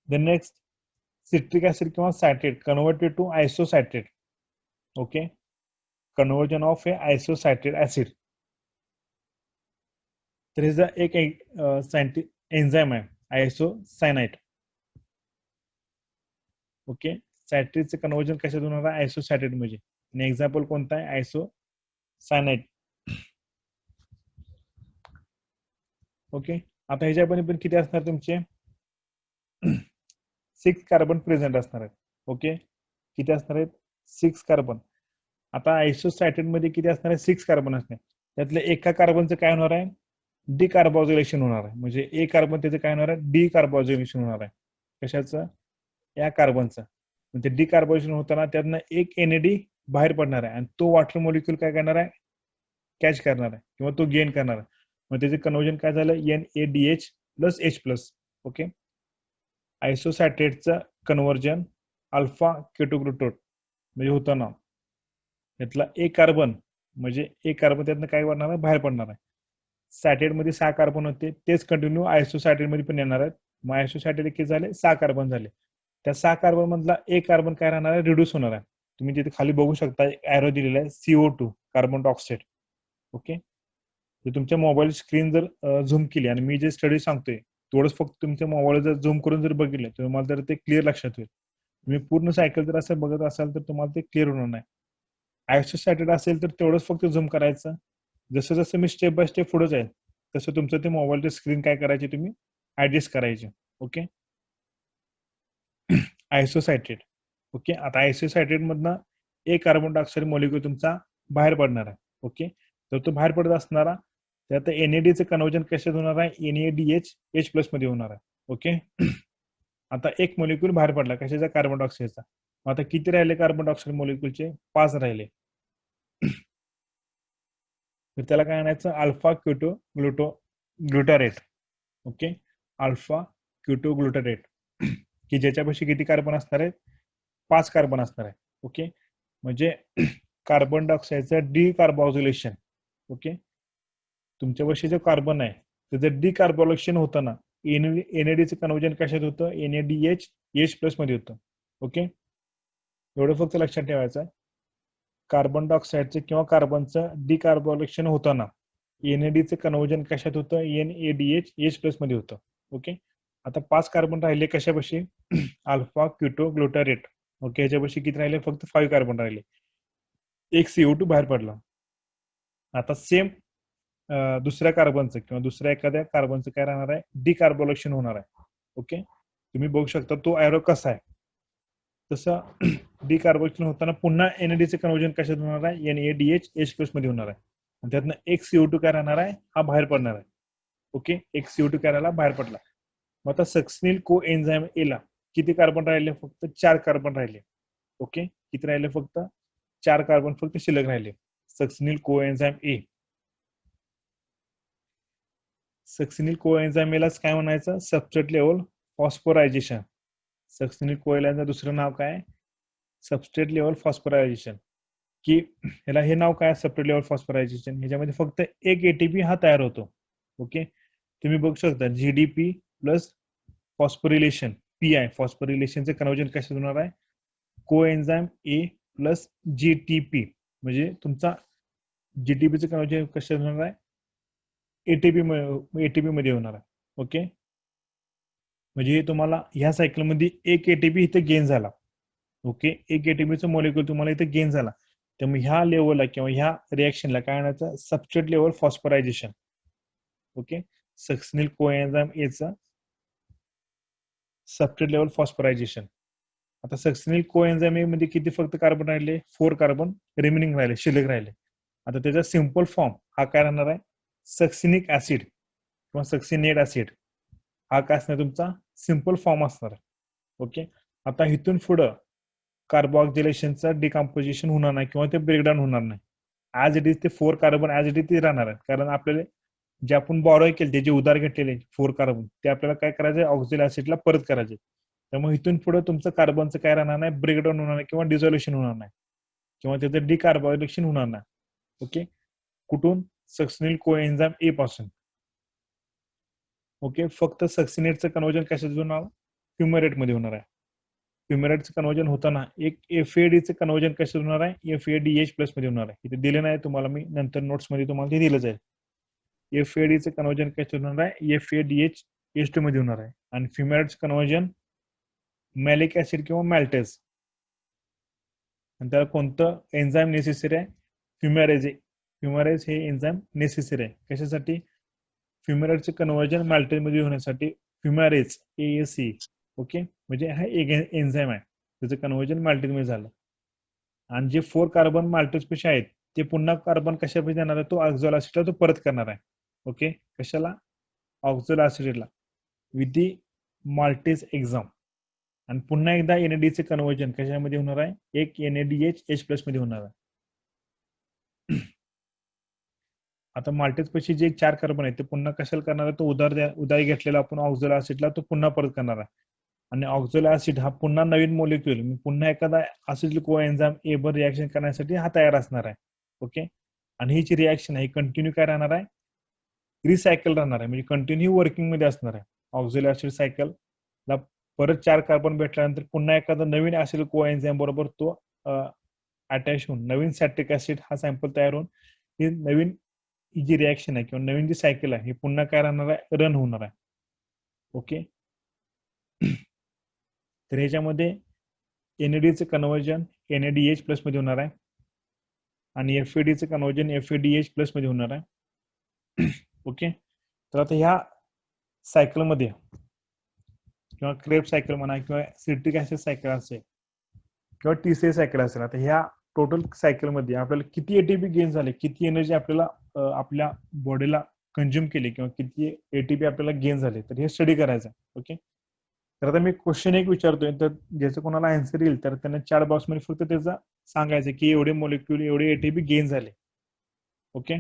the next citric acid किंवा citrate converted to isocitrate. Okay, conversion of a isocitrate acid. तर ह्याचा एक एन्झाईम आहे आयसोसायनाइट. ओके, सॅटेटचं कन्वर्जन कशात होणार आहे, आयसोसॅटेट मध्ये. आणि एक्झाम्पल कोणता आहे, आयसोसायनाइट. ओके, आता ह्याच्यामध्ये पण किती असणार तुमचे, 6 कार्बन प्रेझेंट असणार आहेत. ओके, किती असणार आहेत, 6 कार्बन. आता आयसोसॅटेट मध्ये किती असणार आहे, 6 कार्बन असणार. त्यातल्या एका कार्बनचं काय होणार आहे, डिकार्बोक्सिलेशन होणार आहे. म्हणजे एक कार्बन त्याचं काय होणार आहे, डिकार्बोक्सिलेशन होणार आहे. कशाचं, या कार्बनचं. म्हणजे डिकार्बोक्सिलेशन होताना त्यातनं एक NAD बाहेर पडणार आहे आणि तो वॉटर मॉलिक्यूल काय करणार आहे, कॅच करणार आहे किंवा तो गेन करणार आहे. मग त्याचे कन्वर्जन काय झालं, NADH प्लस H+. ओके, आयसोसॅटेटचं कन्वर्जन अल्फा केटोग्लुटोट म्हणजे होतं ना, यातला एक कार्बन म्हणजे एक कार्बन त्यातनं काय करणार आहे, बाहेर पडणार आहे. सॅटेट मध्ये 6 कार्बन होते, तेच कंटिन्यू आयसोसॅटेट मध्ये पण येणार आहेत. मग आयसोसॅटेट किती झाले, 6 कार्बन झाले. त्या 6 कार्बन मधला एक कार्बन काय राहणार आहे, रिड्यूस होणार आहे. तुम्ही तिथे खाली बघू शकता एरो दिलेला आहे, CO2 कार्बन डायऑक्साईड. ओके, तुमच्या मोबाईल स्क्रीन जर झूम केली आणि मी जे स्टडी सांगतोय तेवढंच फक्त तुमच्या मोबाईल जर झूम करून जर बघितलं तर तुम्हाला जर ते क्लिअर लक्षात होईल. तुम्ही पूर्ण सायकल जर असं बघत असाल तर तुम्हाला ते क्लिअर होणार नाही. आयसोसॅटेट असेल तर तेवढंच फक्त झूम करायचं. जसं जसं मी स्टेप बाय स्टेप पुढे जाईल तसं तुमचं ते मोबाईलची स्क्रीन काय करायची, तुम्ही ऍडजस्ट करायचे. ओके, आयसोसॅटेट. ओके, आता आयसोसॅटेट मधनं एक कार्बन डायऑक्साईड मॉलिक्यूल तुमचा बाहेर पडणार आहे. ओके, तर तो बाहेर पडत असणारा त्यात NADचं कन्वर्जन कशात होणार आहे, NADH H+ मध्ये होणार आहे. ओके, आता एक मॉलिक्यूल बाहेर पडला कशाचा, कार्बन डायऑक्साईडचा. आता किती राहिले कार्बन डायऑक्साईड मॉलिक्यूलचे, 5 राहिले. तर त्याला काय आणायचं, alpha ketoglutarate. Okay, alpha ketoglutarate की ज्याच्यापाशी किती कार्बन असणार आहे, 5 कार्बन असणार आहे. ओके, म्हणजे कार्बन डायऑक्साईडचं डिकार्बोक्सिलेशन. ओके, तुमच्यापाशी जो कार्बन आहे त्याचं डिकार्बोक्सिलेशन होतं ना, NADचं कन्वर्जन कशात होतं, NADH H+ मध्ये होतं. ओके, एवढं फक्त लक्षात ठेवायचं आहे. कार्बन डायऑक्साईडचं किंवा कार्बनचं डिकार्बोक्सिलेशन होताना NADचं कन्वर्जन कशात होतं, NADH H+ मध्ये होतं. ओके, आता 5 कार्बन राहिले कशापाशी, अल्फा क्युटो ग्लुटारेट. ओके, ह्याच्यापाशी किती राहिले, फक्त 5 कार्बन राहिले. एक CO2 बाहेर पडला. आता सेम दुसऱ्या कार्बनचं किंवा दुसऱ्या एखाद्या कार्बनचं काय राहणार आहे, डिकार्बोक्सिलेशन होणार आहे. ओके, तुम्ही बघू शकता तो एरो कसा आहे. तसं डिकार्बोक्सिलेशन होताना पुन्हा NADचं कन्वर्जन कशात होणार आहे, NADH H+ मध्ये होणार आहे. आणि त्यातनं एक CO2 काय राहणार आहे, हा बाहेर पडणार आहे. ओके, एक CO2 काय राहिला, बाहेर पडला. मग आता सक्सिनिल को एन्झाईम एला किती कार्बन राहिले, फक्त 4 कार्बन राहिले. ओके, किती राहिले, फक्त 4 कार्बन फक्त शिल्लक राहिले. सक्सिनिल कोएन्झाइम ए. सक्सिनिल कोएन्झाइम एलाच काय म्हणायचं? Substrate level phosphorylation. सक्सिनिल कोएन्झाइमचं दुसरं नाव काय? Substrate level phosphorylation. की ह्याला हे नाव काय? Substrate level phosphorylation. ह्याच्यामध्ये फक्त एक एटीपी हा तयार होतो. ओके, तुम्ही बघू शकता जीडीपी प्लस फॉस्फोरिलेशन पीआय. फॉस्फोरिलेशनचे कन्वर्जन कशात होणार आहे? Coenzyme A plus GTP. म्हणजे तुमचा जीटीपीचं कन्वर्जन कशात होणार आहे? एटीपी मध्ये होणार आहे. ओके, म्हणजे तुम्हाला ह्या सायकलमध्ये एक एटीपी इथे गेन झाला. ओके, एक एटीपीचं मॉलिक्युल तुम्हाला इथे गेन झाला. त्यामुळे ह्या लेवलला किंवा ह्या रिएक्शनला काय म्हणायचं? Substrate level phosphorylation. Okay, succinyl coenzyme एचा सबस्ट्रेट लेवल फॉस्फोरायझेशन. आता सक्सिनिल कोएन्झाइम ए मध्ये किती फक्त कार्बन राहिले? 4 कार्बन रिमेनिंग राहिले, शिल्लक राहिले. आता त्याचा सिंपल फॉर्म हा काय राहणार आहे? सक्सिनिक ऍसिड किंवा सक्सिनेट ऍसिड. हा काय असणार? तुमचा सिंपल फॉर्म असणार आहे. ओके, आता इथून पुढं कार्बोक्सिलेशनचं डिकम्पोजिशन होणार नाही किंवा ते ब्रेकडाऊन होणार नाही. ऍज इट इज ते 4 कार्बन ऍज इट इज राहणार आहे. कारण आपल्याला जे आपण बॉरो केले, त्याचे उदार घेतलेले 4 कार्बन, ते आपल्याला काय करायचे? ऑक्झिल ऍसिडला परत करायचे. त्यामुळे इथून पुढे तुमचं कार्बनचं काय राहणार नाही? ब्रेकडाऊन होणार नाही किंवा डिझोल्युशन होणार नाही किंवा त्याचं डिकार्बोक्सिलेशन होणार नाही. ओके, कुठून? सक्सिनिल कोएन्झाइम ए पासून. ओके, फक्त सक्सिनेटचं कन्वर्जन कशात होणार? फ्युमेरेट मध्ये होणार आहे. फ्युमेरेटचं कन्वर्जन होताना एक एफएडीचं कन्वर्जन कशात होणार आहे? एफएडीएच प्लस मध्ये होणार आहे. इथे दिले नाही तुम्हाला, मी नंतर नोट्स मध्ये तुम्हाला ते दिलं जाईल. एफएडीचं कन्वर्जन कशात होणार आहे? एफएडीएच H2 मध्ये होणार आहे. आणि फ्युमेरेटचं कन्वर्जन मॅलिक ऍसिड किंवा मॅल्टेज. आणि त्याला कोणतं एन्झाइम नेसेसरी आहे? फ्युमेरेज. फ्युमेरेज हे एन्झाइम नेसेसरी आहे. कशासाठी? फ्युमेरेजचे कन्वर्जन मॅल्टेज मध्ये होण्यासाठी फ्युमेरेज AAC. ओके, म्हणजे हा एक एन्झाइम आहे, त्याचं कन्वर्जन मॅल्टेज मध्ये झालं. आणि जे 4 कार्बन मॅल्टेज पेशी आहेत ते पुन्हा कार्बन कशापाशी देणार आहे? तो ऑक्झाल ऍसिडला तो परत करणार आहे. ओके, कशाला? ऑक्झाल ऍसिडला विथ दी माल्टेज एक्झाम. आणि पुन्हा एकदा एनएडीचे कन्वर्जन कशामध्ये होणार आहे? एक NADH H प्लस मध्ये होणार आहे. आता माल्टेज पेशी जे 4 कार्बन आहेत ते पुन्हा कशाला करणार आहे? तो उदार घेतलेला आपण ऑक्झाल ऍसिडला तो पुन्हा परत करणार आहे. आणि ऑक्झाल ऍसिड हा पुन्हा नवीन मॉलिक्युल पुन्हा एखादा ऍसिड कोएन्झाइम ए वर रिएक्शन करण्यासाठी हा तयार असणार आहे. ओके, आणि ही जी रिएक्शन आहे कंटिन्यू काय राहणार आहे? रिसायकल राहणार आहे, म्हणजे कंटिन्यू वर्किंग मध्ये असणार आहे. ऑक्झाल ऍसिड सायकलला परत 4 कार्बन भेटल्यानंतर पुन्हा एखादा नवीन ऍसिड कोएन्झाइम बरोबर तो अटॅच होऊन नवीन सॅट्रिक ऍसिड हा सॅम्पल तयार होऊन ही नवीन ही जी रिएक्शन आहे किंवा नवीन जी सायकल आहे ही पुन्हा काय राहणार आहे? रन होणार आहे. ओके, तर ह्याच्यामध्ये NADचं कन्वर्जन NADH प्लस मध्ये होणार आहे आणि FADचं कन्वर्जन FADH प्लस मध्ये होणार आहे. ओके, तर आता ह्या सायकलमध्ये किंवा क्रेब सायकल म्हणा किंवा सिट्रिक ऍसिड सायकल असेल किंवा TCA सायकल असेल, आता ह्या टोटल सायकलमध्ये आपल्याला किती एटीपी गेन झाले, किती एनर्जी आपल्याला आपल्या बॉडीला कंझ्युम केली किंवा किती एटीपी आपल्याला गेन झाले, तर हे स्टडी करायचं आहे. ओके, तर आता मी क्वेश्चन एक विचारतोय, तर ज्याचं कोणाला आन्सर येईल तर त्यांना चॅट बॉक्स मध्ये फक्त त्याचा सांगायचं की एवढे मॉलिक्युल एवढे एटीपी गेन झाले. ओके,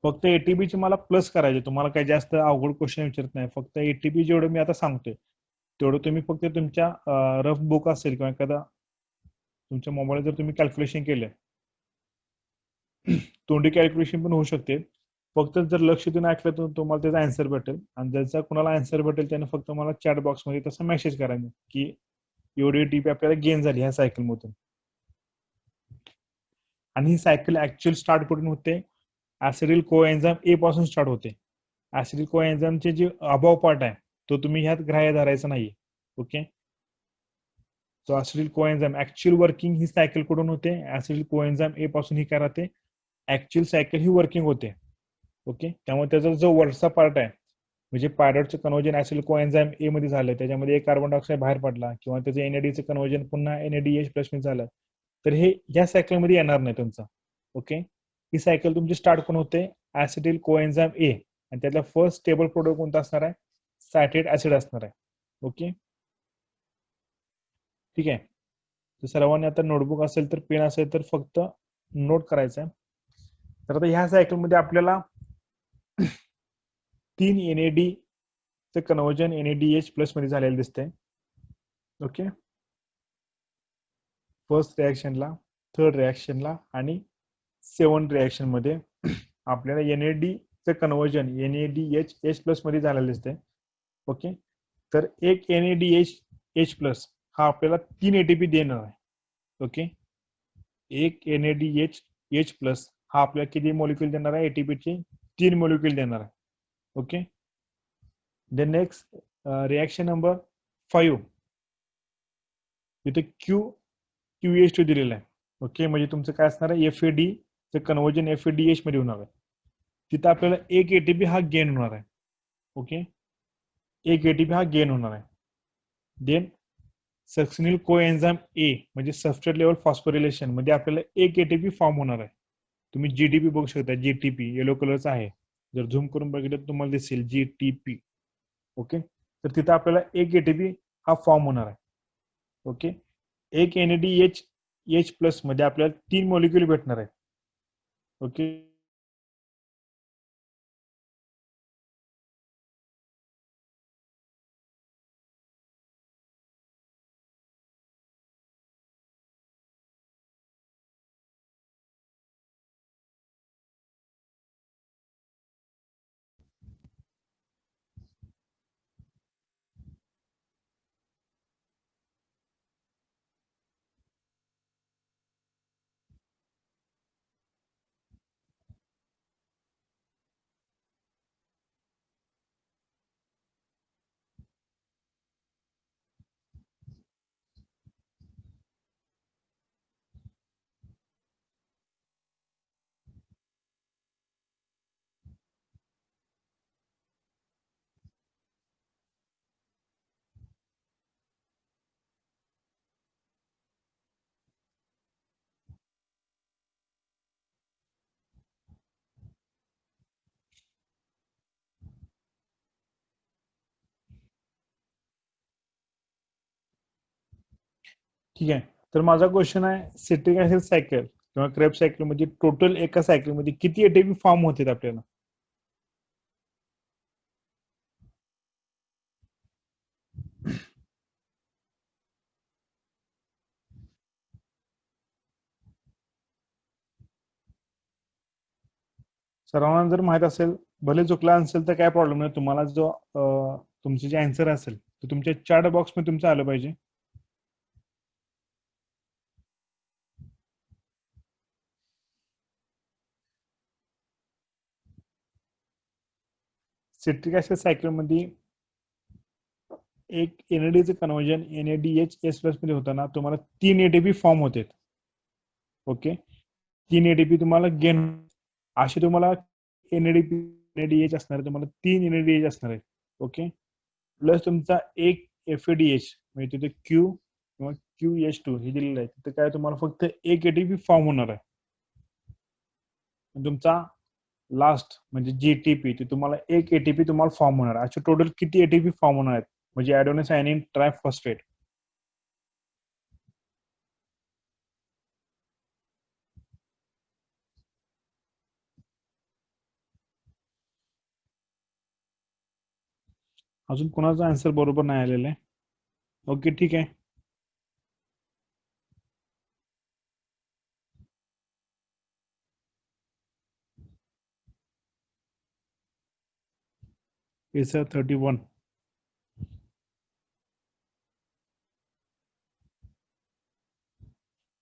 फक्त एटीपीची मला प्लस करायचे, तुम्हाला काही जास्त अवघड क्वेश्चन विचारत नाही. फक्त एटीपी जेवढं मी आता सांगतोय तेवढं तुम्ही फक्त तुमच्या रफ बुक असेल किंवा एखादा तुमच्या मोबाईल जर तुम्ही कॅल्क्युलेशन केलं, तोंडी कॅल्क्युलेशन पण होऊ शकते. फक्त जर लक्ष देऊन ऐकलं तर तुम्हाला त्याचा आन्सर भेटेल. आणि ज्याचा कोणाला आन्सर भेटेल त्याने फक्त मला चॅट बॉक्स मध्ये तसा मेसेज करायचा की एवढी एटीपी आपल्याला गेन झाली ह्या सायकल मधून. आणि ही सायकल ऍक्च्युअल स्टार्ट कुठून होते? ऍसिडिल कोएन्झाइम ए पासून स्टार्ट होते. ऍसिडिल कोएन्झाइमचे जे अभाव पार्ट आहे तो तुम्ही ह्यात ग्राह्य धरायचा नाहीये. ओके, तो ऍसिडिल कोएन्झाइम ऍक्च्युअल वर्किंग ही सायकल कुठून होते? ऍसिडिल कोएन्झाइम ए पासून ही काय राहते? ऍक्च्युअल सायकल ही वर्किंग होते. ओके, त्यामुळे त्याचा जो वरचा पार्ट आहे म्हणजे पायरॉटचं कन्वर्जन ऍसिडिल कोएन्झाइम ए मध्ये झालं, त्याच्यामध्ये एक कार्बन डायऑक्साईड बाहेर पडला किंवा त्याचं NADचं कन्वर्जन पुन्हा NADH प्लस मध्ये झालं, तर हे या सायकलमध्ये येणार नाही तुमचं. ओके, ही सायकल तुमची स्टार्ट कोण होते? ऍसिडिल कोएन्झाइम ए, आणि त्यातला फर्स्ट स्टेबल प्रोडक्ट कोणता असणार आहे? सायट्रेट ऍसिड असणार आहे. ओके, ठीक आहे. तर सर्वांनी आता नोटबुक असेल तर पेन असेल तर फक्त नोट करायचं आहे. तर आता ह्या सायकलमध्ये आपल्याला 3 NAD चे कन्वर्जन NADH प्लस मध्ये झालेलं दिसतंय. ओके, फर्स्ट रिॲक्शनला, थर्ड रिॲक्शनला आणि 7 रिॲक्शन मध्ये आपल्याला NAD चे कन्वर्जन NADH प्लस मध्ये झालेलं दिसतंय. ओके, तर एक NADH प्लस हा आपल्याला 3 ATP देणार आहे. ओके, एक NADH प्लस हा आपल्याला किती मॉलिक्यूल देणार आहे? ATPचे 3 मॉलिक्यूल देणार आहे. Okay, the next reaction number 5, इथे QH2 दिलेला आहे. ओके, म्हणजे तुमचं काय असणार आहे? FAD चं कन्वर्जन FADH मध्ये होणार आहे. तिथं आपल्याला एक ATP हा गेन होणार आहे. ओके, एक ATP हा गेन होणार आहे. देन सक्सिनिल कोएन्झाइम ए म्हणजे सबस्ट्रेट लेवल फॉस्फोरिलेशन मध्ये आपल्याला एक ATP फॉर्म होणार आहे. तुम्ही GTP बघू शकता, GTP येलो कलरचा आहे. जर झूम करून बघितलं तर तुम्हाला दिसेल GTP. ओके, तर तिथं आपल्याला एक ATP हा फॉर्म होणार आहे. ओके, एक NADH प्लस मध्ये आपल्याला 3 मॉलिक्यूल भेटणार आहेत. ओके, ठीक आहे. तर माझा क्वेश्चन आहे, सिट्रिक ऍसिड सायकल किंवा क्रेब सायकल मध्ये टोटल एका सायकल मध्ये किती ATP फॉर्म होतात आपल्याला? सर्वांना जर माहित असेल, भले चुकला असेल तर काय प्रॉब्लेम नाही. तुम्हाला जो तुमचे जे आन्सर असेल ते तुमच्या चॅट बॉक्स मध्ये तुमचं आलं पाहिजे. सिट्रिक ऍसिड सायकल मध्ये एक NADचं कन्वर्जन NADH प्लस मध्ये होताना तुम्हाला 3 ATP फॉर्म होते. ओके, 3 ATP तुम्हाला गेन, असे तुम्हाला NADH असणार आहे, तुम्हाला 3 NADH असणार आहे. ओके, प्लस तुमचा एक FADH म्हणजे तिथे Q किंवा QH2 हे दिलेलं आहे. तिथे काय तुम्हाला फक्त एक ATP फॉर्म होणार आहे. तुमचा लास्ट म्हणजे GTP ते तुम्हाला एक ATP तुम्हाला फॉर्म होणार आहे. असे टोटल किती ATP फॉर्म होणार आहेत? म्हणजे ॲडेनोसायनिन ट्रायफॉस्फेट. अजून कोणाचा आन्सर बरोबर नाही आलेला आहे? ओके, ठीक आहे. SR31.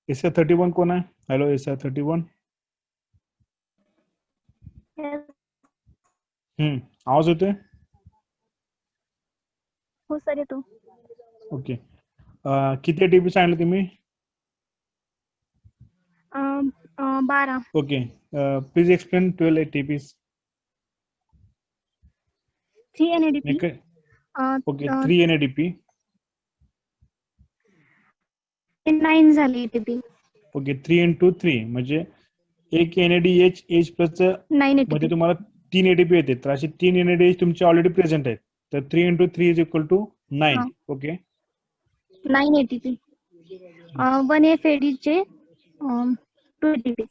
SR31 कोण आहे? Hello, SR31. आवाज येतोय?
हो सर, येतो.
ओके, किती ATP सांगितलं तुम्ही?
12.
Okay, please explain 12 ATPs.
3 NADP.
Okay, 3 NADP.
9 झाली ATP.
ओके, 3 into 3 म्हणजे एक NADH प्लस
9 ATP.
मध्ये तुम्हाला 3 ATP येते. तर असे 3 NADH तुमचे ऑलरेडी प्रेझेंट आहेत. तर 3 into 3 is equal to 9. Okay,
9 ATP. 1 FAD चे 2 ATP.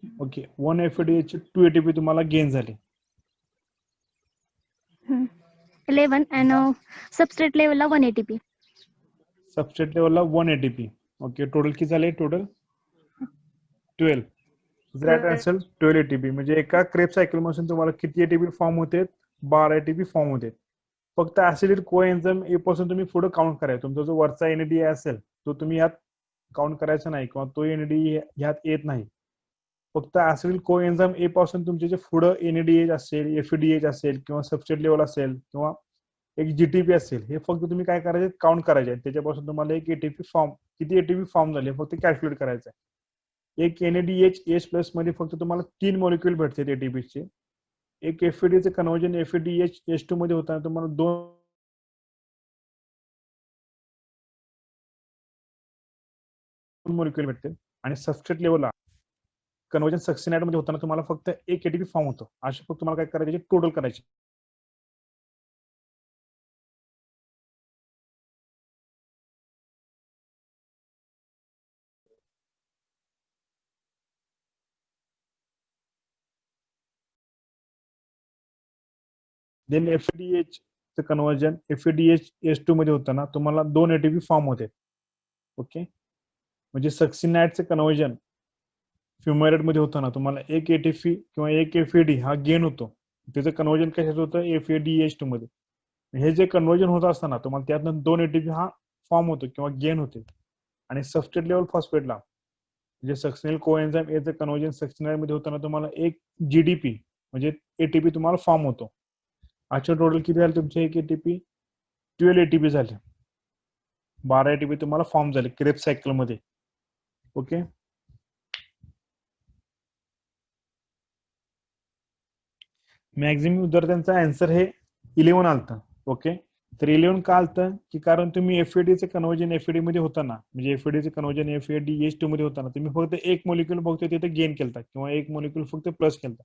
ओके, 1 FAD चे 2 ATP तुम्हाला गेन झाले.
11 आणि सबस्ट्रेट लेवलला 1 ATP.
सबस्ट्रेट लेवलला 1 ATP. ओके, टोटल किती झाले? टोटल 12. Right answer 12 ATP. म्हणजे एका क्रेब सायकल मधून तुम्हाला किती ATP फॉर्म होते? 12 ATP फॉर्म होते. फक्त ऍसिडिक कोएन्झाइम ए पासून तुम्ही पुढे काउंट करायचं. तुमचा जो वरचा NADH असेल तो तुम्ही यात काउंट करायचा नाही किंवा तो NADH ह्यात येत नाही. फक्त ऍसिडिक कोएन्झाइम ए पासून तुमचे जे पुढे NADH असेल, FADH असेल किंवा सबस्ट्रेट लेवल असेल किंवा एक GTP असेल, हे फक्त तुम्ही काय करायचे? काउंट करायचे. त्याच्यापासून तुम्हाला एक ATP फॉर्म, किती ATP फॉर्म झाले फक्त कॅल्क्युलेट करायचं आहे. एक NADH H प्लस मध्ये फक्त तुम्हाला 3 मॉलिक्युल भेटतात ATP चे. एक FAD चे कन्व्हर्जन FADH H2 मध्ये होताना तुम्हाला 2 मॉलिक्युल भेटते. आणि सबस्ट्रेट लेवलला कन्व्हर्जन सक्सिनाइड मध्ये होताना तुम्हाला फक्त एक ATP फॉर्म होतो. असे फक्त तुम्हाला काय करायचे? टोटल करायचे. देन FADH चं कन्व्हर्जन FADH H2 मध्ये होताना तुम्हाला 2 ATP फॉर्म होते. ओके, म्हणजे सक्सिनाइडचं कन्व्हर्जन फ्युमायराइड मध्ये होताना तुम्हाला एक ATP किंवा एक FAD हा गेन होतो. त्याचं कन्व्हर्जन कशात होतं? FADH2 मध्ये. हे जे कन्व्हर्जन होत असताना तुम्हाला त्यातनं 2 ATP हा फॉर्म होतो किंवा गेन होते. आणि सबस्ट्रेट लेवल फॉस्फेटला म्हणजे सक्सिनल कोएन्झाइम एचं कन्व्हर्जन सक्सिनाइड मध्ये होताना तुम्हाला एक GDP म्हणजे ATP तुम्हाला फॉर्म होतो. आजच्या टोटल किती झाले तुमचे? एक ATP 12 ATP झाले. 12 ATP तुम्हाला फॉर्म झाले क्रेब सायकल मध्ये. ओके, मॅक्झिमम विद्यार्थ्यांचा आन्सर हे 11 आलतं. ओके, तर 11 का आलतं? की कारण तुम्ही FADचं कन्व्हर्जन FAD मध्ये होताना म्हणजे FADचं कन्व्हर्जन FADH2 मध्ये होताना तुम्ही फक्त एक मॉलिक्युल फक्त तिथे गेन केलता किंवा एक मॉलिक्युल फक्त प्लस केलता.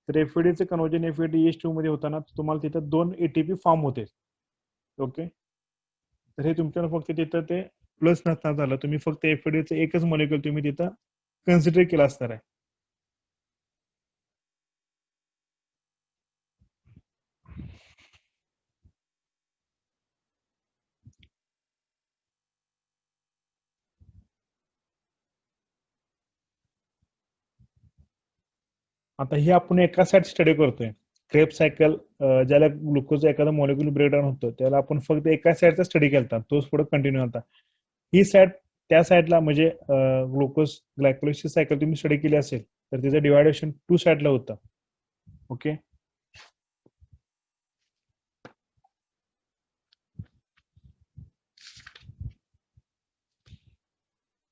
तर FADचं कन्व्हर्जन FADH2 मध्ये होताना तुम्हाला तिथं 2 ATP फॉर्म होते. ओके, तर हे तुमच्याला फक्त तिथं ते प्लस नसता झालं. तुम्ही फक्त FADचं एकच मॉलिक्युल तुम्ही तिथं कन्सिडर केलं असणार आहे. आता हे आपण एका साईड स्टडी करतोय. क्रेब सायकल ज्याला ग्लुकोज एखादा मॉलिक्युल ब्रेकडाऊन होतं त्याला आपण फक्त एका साईडचा स्टडी केला, तोच पुढे कंटिन्यू होता. ही साईड त्या साईडला म्हणजे ग्लुकोज ग्लायकोलिसिस सायकल तुम्ही स्टडी केली असेल तर त्याचं डिवायडेशन 2 साईडला होतं. ओके,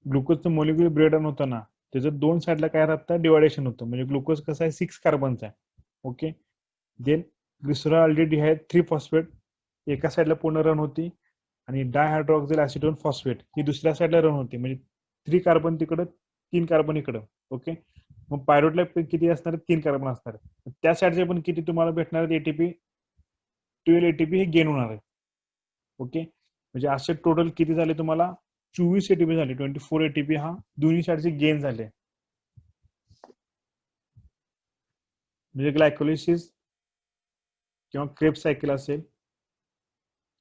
ग्लुकोजचं मॉलिक्युल ब्रेकडाऊन होताना त्याचं 2 साईडला काय राहतं? डिवायडेशन होतं. म्हणजे ग्लुकोज कसं आहे? 6 कार्बनचा आहे. ओके, देन ग्लिसरॉल्डिहाइड 3 फॉस्फेट एका साईडला पूर्ण रन होती आणि डायहायड्रॉक्सिल ऍसिटोन फॉस्फेट ही दुसऱ्या साईडला रन होती. म्हणजे 3 कार्बन तिकडं 3 कार्बन इकडं. ओके, मग पायरोटला किती असणार? 3 कार्बन असणार. त्या साईडचे पण किती तुम्हाला भेटणार? ATP 12 ATP हे गेन होणार आहे. ओके, म्हणजे असे टोटल किती झाले तुम्हाला? 24 ATP झाले. 24 ATP हा दोन्ही साईडचे गेन झाले. म्हणजे ग्लायकोलिसिस किंवा क्रेब सायकल असेल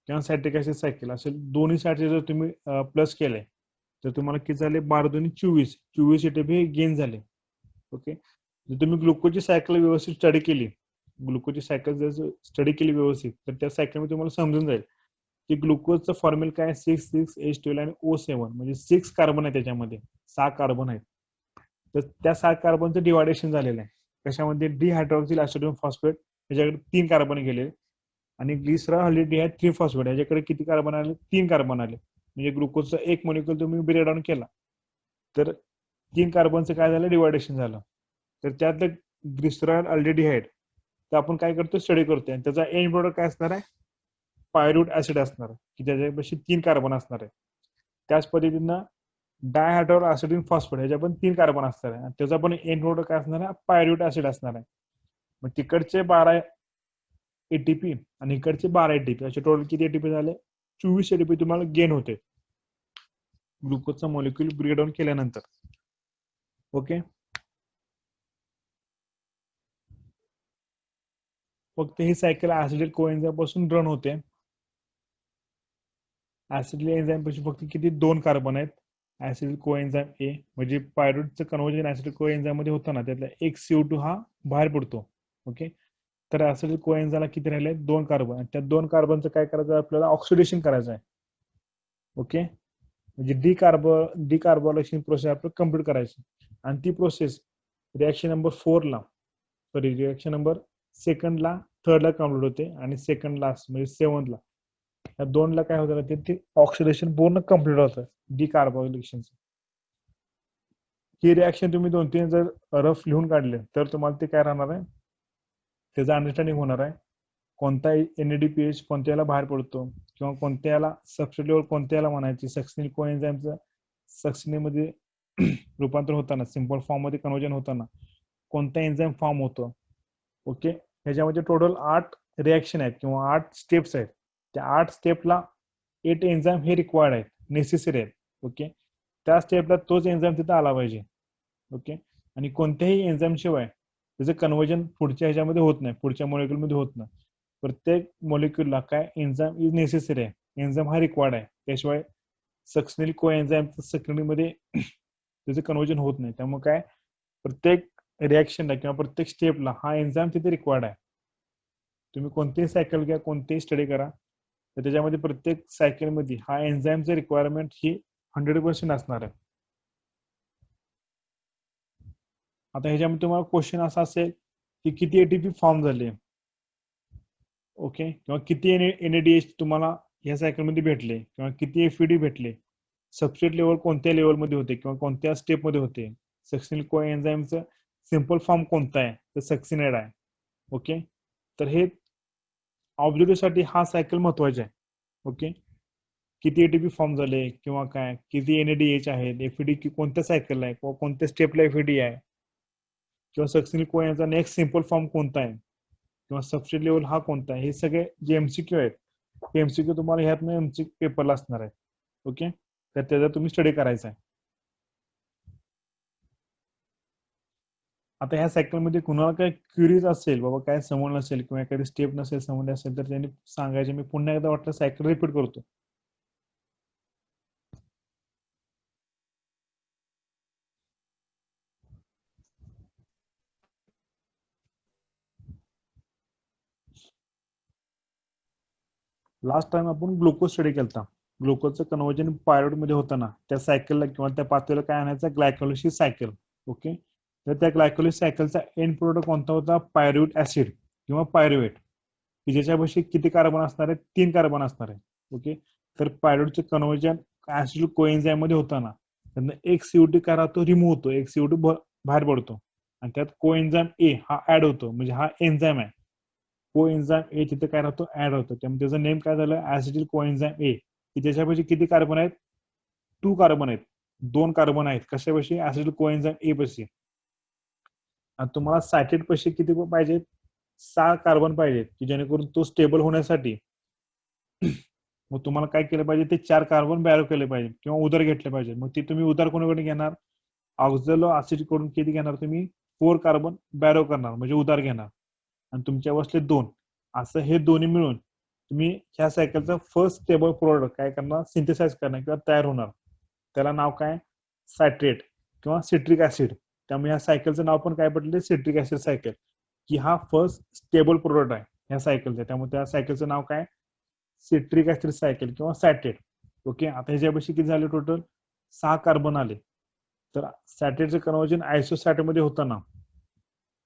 किंवा सायट्रिक ऍसिड सायकल असेल, दोन्ही साईडचे जर तुम्ही प्लस केले तर तुम्हाला किती झाले? 12 दोन्ही 24 ATP हे गेन झाले. ओके, जर तुम्ही ग्लुकोजची सायकल व्यवस्थित स्टडी केली, ग्लुकोजची सायकल जर स्टडी केली व्यवस्थित तर त्या सायकलमध्ये तुम्हाला समजून जाईल की ग्लुकोजचं फॉर्म्युल काय? 6,6H12 आणि O7 म्हणजे 6 कार्बन आहे, त्याच्यामध्ये 6 कार्बन आहेत. तर त्या 6 कार्बनचं डिवायडेशन झालेलं आहे. कशामध्ये? डिहायड्रॉक्सिल ऍसिटोन फॉस्फेट त्याच्याकडे 3 कार्बन गेले आणि ग्लिसरॉल्डिहाइड 3 फॉस्फेट याच्याकडे किती कार्बन आले? 3 कार्बन आले. म्हणजे ग्लुकोजचा एक मॉलिक्युल तुम्ही ब्रेकडाऊन केला तर 3 कार्बनचं काय झालं? डिवायडेशन झालं. तर त्यातलं ग्लिसरॉल्डिहाइड तर आपण काय करतो? स्टडी करतोय आणि त्याचा एंड प्रोडक्ट काय असणार आहे? पायरुट ऍसिड असणार आहे की त्याच्यापाशी 3 कार्बन असणार आहे. त्याच पद्धतीनं डायहायड्रॉल ऍसिडिन फॉस्फेट ह्याच्या पण 3 कार्बन असणार आहे आणि त्याचा पण एंड प्रोडक्ट काय असणार आहे? पायरुट ऍसिड असणार आहे. मग तिकडचे 12 ATP आणि इकडचे 12 ATP असे टोटल किती ATP झाले? 24 ATP तुम्हाला गेन होते. ग्लुकोजचा मॉलिक्यूल ब्रेकडाऊन केल्यानंतर. ओके, फक्त ही सायकल ऍसिडिक कोएन्झाइम पासून रन होते. ऍसिडिक एन्झाइम पाशी फक्त किती 2 कार्बन आहेत. ऍसिडिक कोएन्झाइम ए म्हणजे पायरुवेटचं कन्व्हर्जन ऍसिडिक कोएन्झाइम मध्ये होतं ना, त्यातला एक CO2 हा बाहेर पडतो. ओके, तर ऍसिडिक कोएन्झाइमला किती राहिले 2 कार्बन, आणि त्या 2 कार्बनचं काय करायचं आपल्याला ऑक्सिडेशन करायचं आहे. ओके, म्हणजे डिकार्बोलेशन प्रोसेस आपल्याला कम्प्लीट करायची, आणि ती प्रोसेस रिएक्शन नंबर 4 ला, सॉरी रिएक्शन नंबर 2 ला, 3rd ला कम्प्लीट होते, आणि 2nd लास्ट म्हणजे 7th ला, या 2 ला काय होतं ते ऑक्सिडेशन पूर्ण कम्प्लीट होतं डिकार्बोलेशन. ही रिएक्शन तुम्ही 2-3 जर रफ लिहून काढले तर तुम्हाला ते काय राहणार आहे, त्याचं अंडरस्टँडिंग होणार आहे. कोणता NADPH कोणत्याला बाहेर पडतो, किंवा कोणत्याला सबस्ट्रेट लेवल कोणत्याला म्हणायची, सक्सिनिल कोएन्झाइमचं सक्सिनीमध्ये रूपांतर होताना, सिंपल फॉर्म मध्ये कन्वर्जन होताना कोणता एन्झाइम फॉर्म होतो. ओके, ह्याच्यामध्ये टोटल 8 रिएक्शन आहेत किंवा 8 स्टेप्स आहेत. त्या 8 स्टेपला 8 एन्झाइम हे रिक्वायर्ड आहेत, नेसेसरी आहेत. ओके, त्या स्टेपला तोच एन्झाइम तिथं आला पाहिजे. ओके, आणि कोणत्याही एन्झाइम शिवाय त्याचं कन्वर्जन पुढच्या ह्याच्यामध्ये होत नाही, पुढच्या मॉलिक्युलमध्ये होत नाही. प्रत्येक मॉलिक्युलला काय एन्झाइम इज नेसेसरी आहे, एन्झाइम हा रिक्वायर्ड आहे. त्याशिवाय सक्सिनिल कोएन्झाइम सेकंडरीमध्ये त्याचं कन्वर्जन होत नाही. त्यामुळे काय प्रत्येक रिएक्शनला किंवा प्रत्येक स्टेपला हा एन्झाइम तिथे रिक्वायर्ड आहे. तुम्ही कोणतीही सायकल घ्या, कोणतेही स्टडी करा, तर त्याच्यामध्ये प्रत्येक सायकलमध्ये हा एन्झाइमचं रिक्वायरमेंट ही 100% असणार आहे. आता ह्याच्यामध्ये तुम्हाला क्वेश्चन असा असेल की किती एटीपी फॉर्म झाले, ओके, किंवा किती NADH तुम्हाला या सायकलमध्ये भेटले, किंवा किती FED भेटले, सबस्ट्रेट लेवल कोणत्या लेवलमध्ये होते किंवा कोणत्या स्टेपमध्ये होते, सक्सिनिल कोएन्झाइमचं सिंपल फॉर्म कोणता आहे, तर सक्सिनेड आहे. ओके, तर हे ऑब्जेक्टिव्हसाठी हा सायकल महत्वाचा आहे. ओके, किती एटीपी फॉर्म झाले किंवा काय, किती NADH आहेत, FED कोणत्या सायकलला आहे किंवा कोणत्या स्टेपला FED आहे, किंवा सक्सिनिल कोएन्झाइमचा नेक्स्ट सिंपल फॉर्म कोणता आहे, किंवा सबस्ट्रेट लेवल हा कोणता आहे, हे सगळे जे MCQ आहेत, ते MCQ तुम्हाला ह्यातनं MCQ पेपरला असणार आहे. ओके, तर त्याचा तुम्ही स्टडी करायचा आहे. आता ह्या सायकलमध्ये कुणाला काय क्युरीज असेल, बाबा काय समजलं नसेल किंवा एखादी स्टेप नसेल समजली असेल, तर त्यांनी सांगायचे. मी पुन्हा एकदा वाटलं सायकल रिपीट करतो. लास्ट टाइम आपण ग्लुकोज स्टडी केलता. ग्लुकोजचं कन्वर्जन पायरुवेट मध्ये होताना त्या सायकलला किंवा त्या पातळीला काय आणायचं, ग्लायकोलिसिस सायकल. ओके, तर त्या ग्लायकोलिसिस सायकलचा एंड प्रोडक्ट कोणता होता, पायरुवेट ऍसिड किंवा पायरुवेट, की ज्याच्यापाशी किती कार्बन असणार आहे, 3 कार्बन असणार आहे. ओके, तर पायरुवेटचं कन्वर्जन ऍसिड कोएन्झाइम मध्ये होताना त्यांना एक CO2 काय राहतो, रिमूव्ह होतो, एक CO2 बाहेर पडतो, आणि त्यात कोएन्झाइम ए हा ऍड होतो, म्हणजे हा एन्झाइम आहे. कोएन्झाइम ए तिथे काय राहतो, ऍड होतो, त्यामुळे त्याचं नेम काय झालं, ऍसिडिल कोएन्झाइम ए, की ज्याच्यापाशी किती कार्बन आहेत, 2 कार्बन आहेत, 2 कार्बन आहेत कशापाशी, ऍसिडिल कोएन्झाइम ए पाशी. आणि तुम्हाला सायट्रेट पाशी किती पाहिजेत, 6 कार्बन पाहिजेत, की जेणेकरून तो स्टेबल होण्यासाठी मग तुम्हाला काय केलं पाहिजे, ते 4 कार्बन बॅरो केले पाहिजे किंवा उधार घेतले पाहिजे. मग ते तुम्ही उधार कोणाकडे घेणार, ऑक्झॅलो ऍसिड कडून किती घेणार तुम्ही, 4 कार्बन बॅरो करणार, म्हणजे उधार घेणार, आणि तुमच्या बसले 2. असं हे दोन्ही मिळून तुम्ही ह्या सायकलचं फर्स्ट स्टेबल प्रोडक्ट काय करणार, सिंथेसाइज करणार किंवा तयार होणार. त्याला नाव काय, सायट्रेट किंवा सिट्रिक ऍसिड. त्यामुळे ह्या सायकलचं नाव पण काय पडले, सिट्रिक ऍसिड सायकल, की हा फर्स्ट स्टेबल प्रोडक्ट आहे ह्या सायकलचा. त्यामुळे त्या सायकलचं नाव काय, सिट्रिक ऍसिड सायकल किंवा सॅट्रेट. ओके, आता ह्याच्यापाशी किती झाले, टोटल 6 कार्बन आले. तर सॅट्रेटचं कन्वर्जन आयसोसॅट मध्ये होताना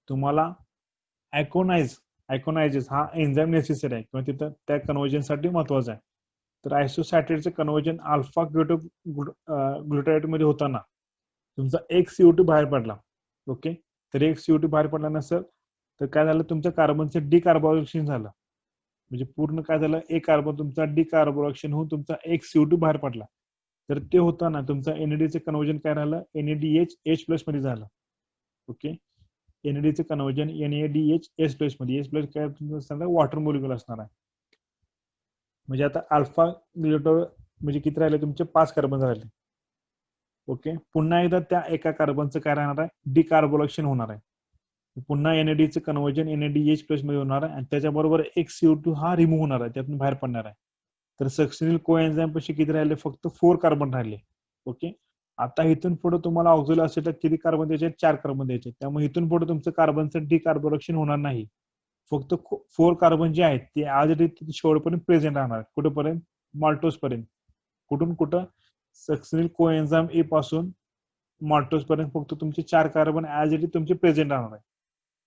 तुम्हाला आयकोनायझेस हा एन्झाइम नेसेसरी आहे किंवा तिथं त्या कन्वर्जनसाठी महत्वाचा आहे. तर आयसोसॅट्रेटचं कन्वर्जन अल्फा ग्लुटारेट मध्ये होताना तुमचा एक CO2 बाहेर पडला. ओके, तर एक CO2 बाहेर पडला नसेल तर काय झालं, तुमच्या कार्बनचं डिकार्बोक्सिलेशन झालं, म्हणजे पूर्ण काय झालं, एक कार्बन तुमचा डिकार्बोक्सिलेशन होऊन तुमचा एक CO2 बाहेर पडला. तर ते होताना तुमचा NADचं कन्वर्जन काय राहिलं, NADH H+ मध्ये झालं. ओके, NADचं कन्वर्जन NADH H+ मध्ये, H+ काय तुमचं वॉटर मॉलिक्युल असणार आहे. म्हणजे आता अल्फा ग्लुटारेट म्हणजे किती राहिले तुमचे, 5 कार्बन राहिले. ओके, पुन्हा एकदा त्या एका कार्बनचं काय राहणार आहे, डिकार्बोलेशन होणार आहे. पुन्हा एनएडीचं कन्वर्जन एनएडीएच प्लस मध्ये होणार आहे आणि त्याच्याबरोबर एक CO2 हा रिमूव्ह होणार आहे, त्यातून बाहेर पडणार आहे. तर सक्सेसफुल कोएन्झाइम पाशी किती राहिले, फक्त 4 कार्बन राहिले. ओके, आता इथून पुढे तुम्हाला ऑक्झिल असेल तर किती कार्बन द्यायचे, 4 कार्बन द्यायचे. त्यामुळे इथून पुढे तुमचं कार्बनचं डिकार्बोलेशन होणार नाही. फक्त 4 कार्बन जे आहेत ते आज शेवटपर्यंत प्रेझेंट राहणार. कुठेपर्यंत, माल्टोज पर्यंत. कुठून कुठं, सक्सेसफुल कोएन्झाइम ए पासून माल्टोज पर्यंत फक्त तुमचे 4 कार्बन ऍज इट इज तुमचे प्रेझेंट राहणार आहे.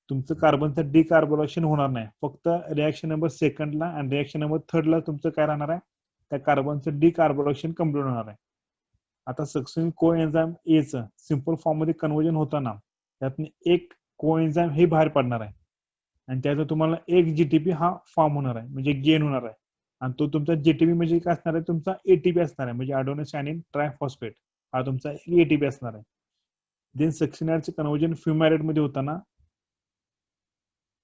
तुमचं कार्बनचं डिकार्बोलेशन होणार नाही. फक्त रिएक्शन नंबर सेकंडला आणि रिएक्शन नंबर थर्डला तुमचं काय राहणार आहे, त्या कार्बनचं डिकार्बोलेशन कम्प्लीट होणार आहे. आता सक्सेसफुल कोएन्झाइम एचं सिंपल फॉर्म मध्ये कन्वर्जन होताना त्यातून एक कोएन्झाइम हे बाहेर पडणार आहे आणि त्याचा तुम्हाला एक जीटीपी हा फॉर्म होणार आहे, म्हणजे गेन होणार आहे. आणि तो तुमचा जीटीपी म्हणजे काय असणार आहे, तुमचा एटीपी असणार आहे, म्हणजे अडोनोसायनिन ट्रायफॉस्फेट हा तुमचा एटीपी असणार आहे. देन सक्सिनाइडचे कन्वर्जन फ्युमॅरेट मध्ये होताना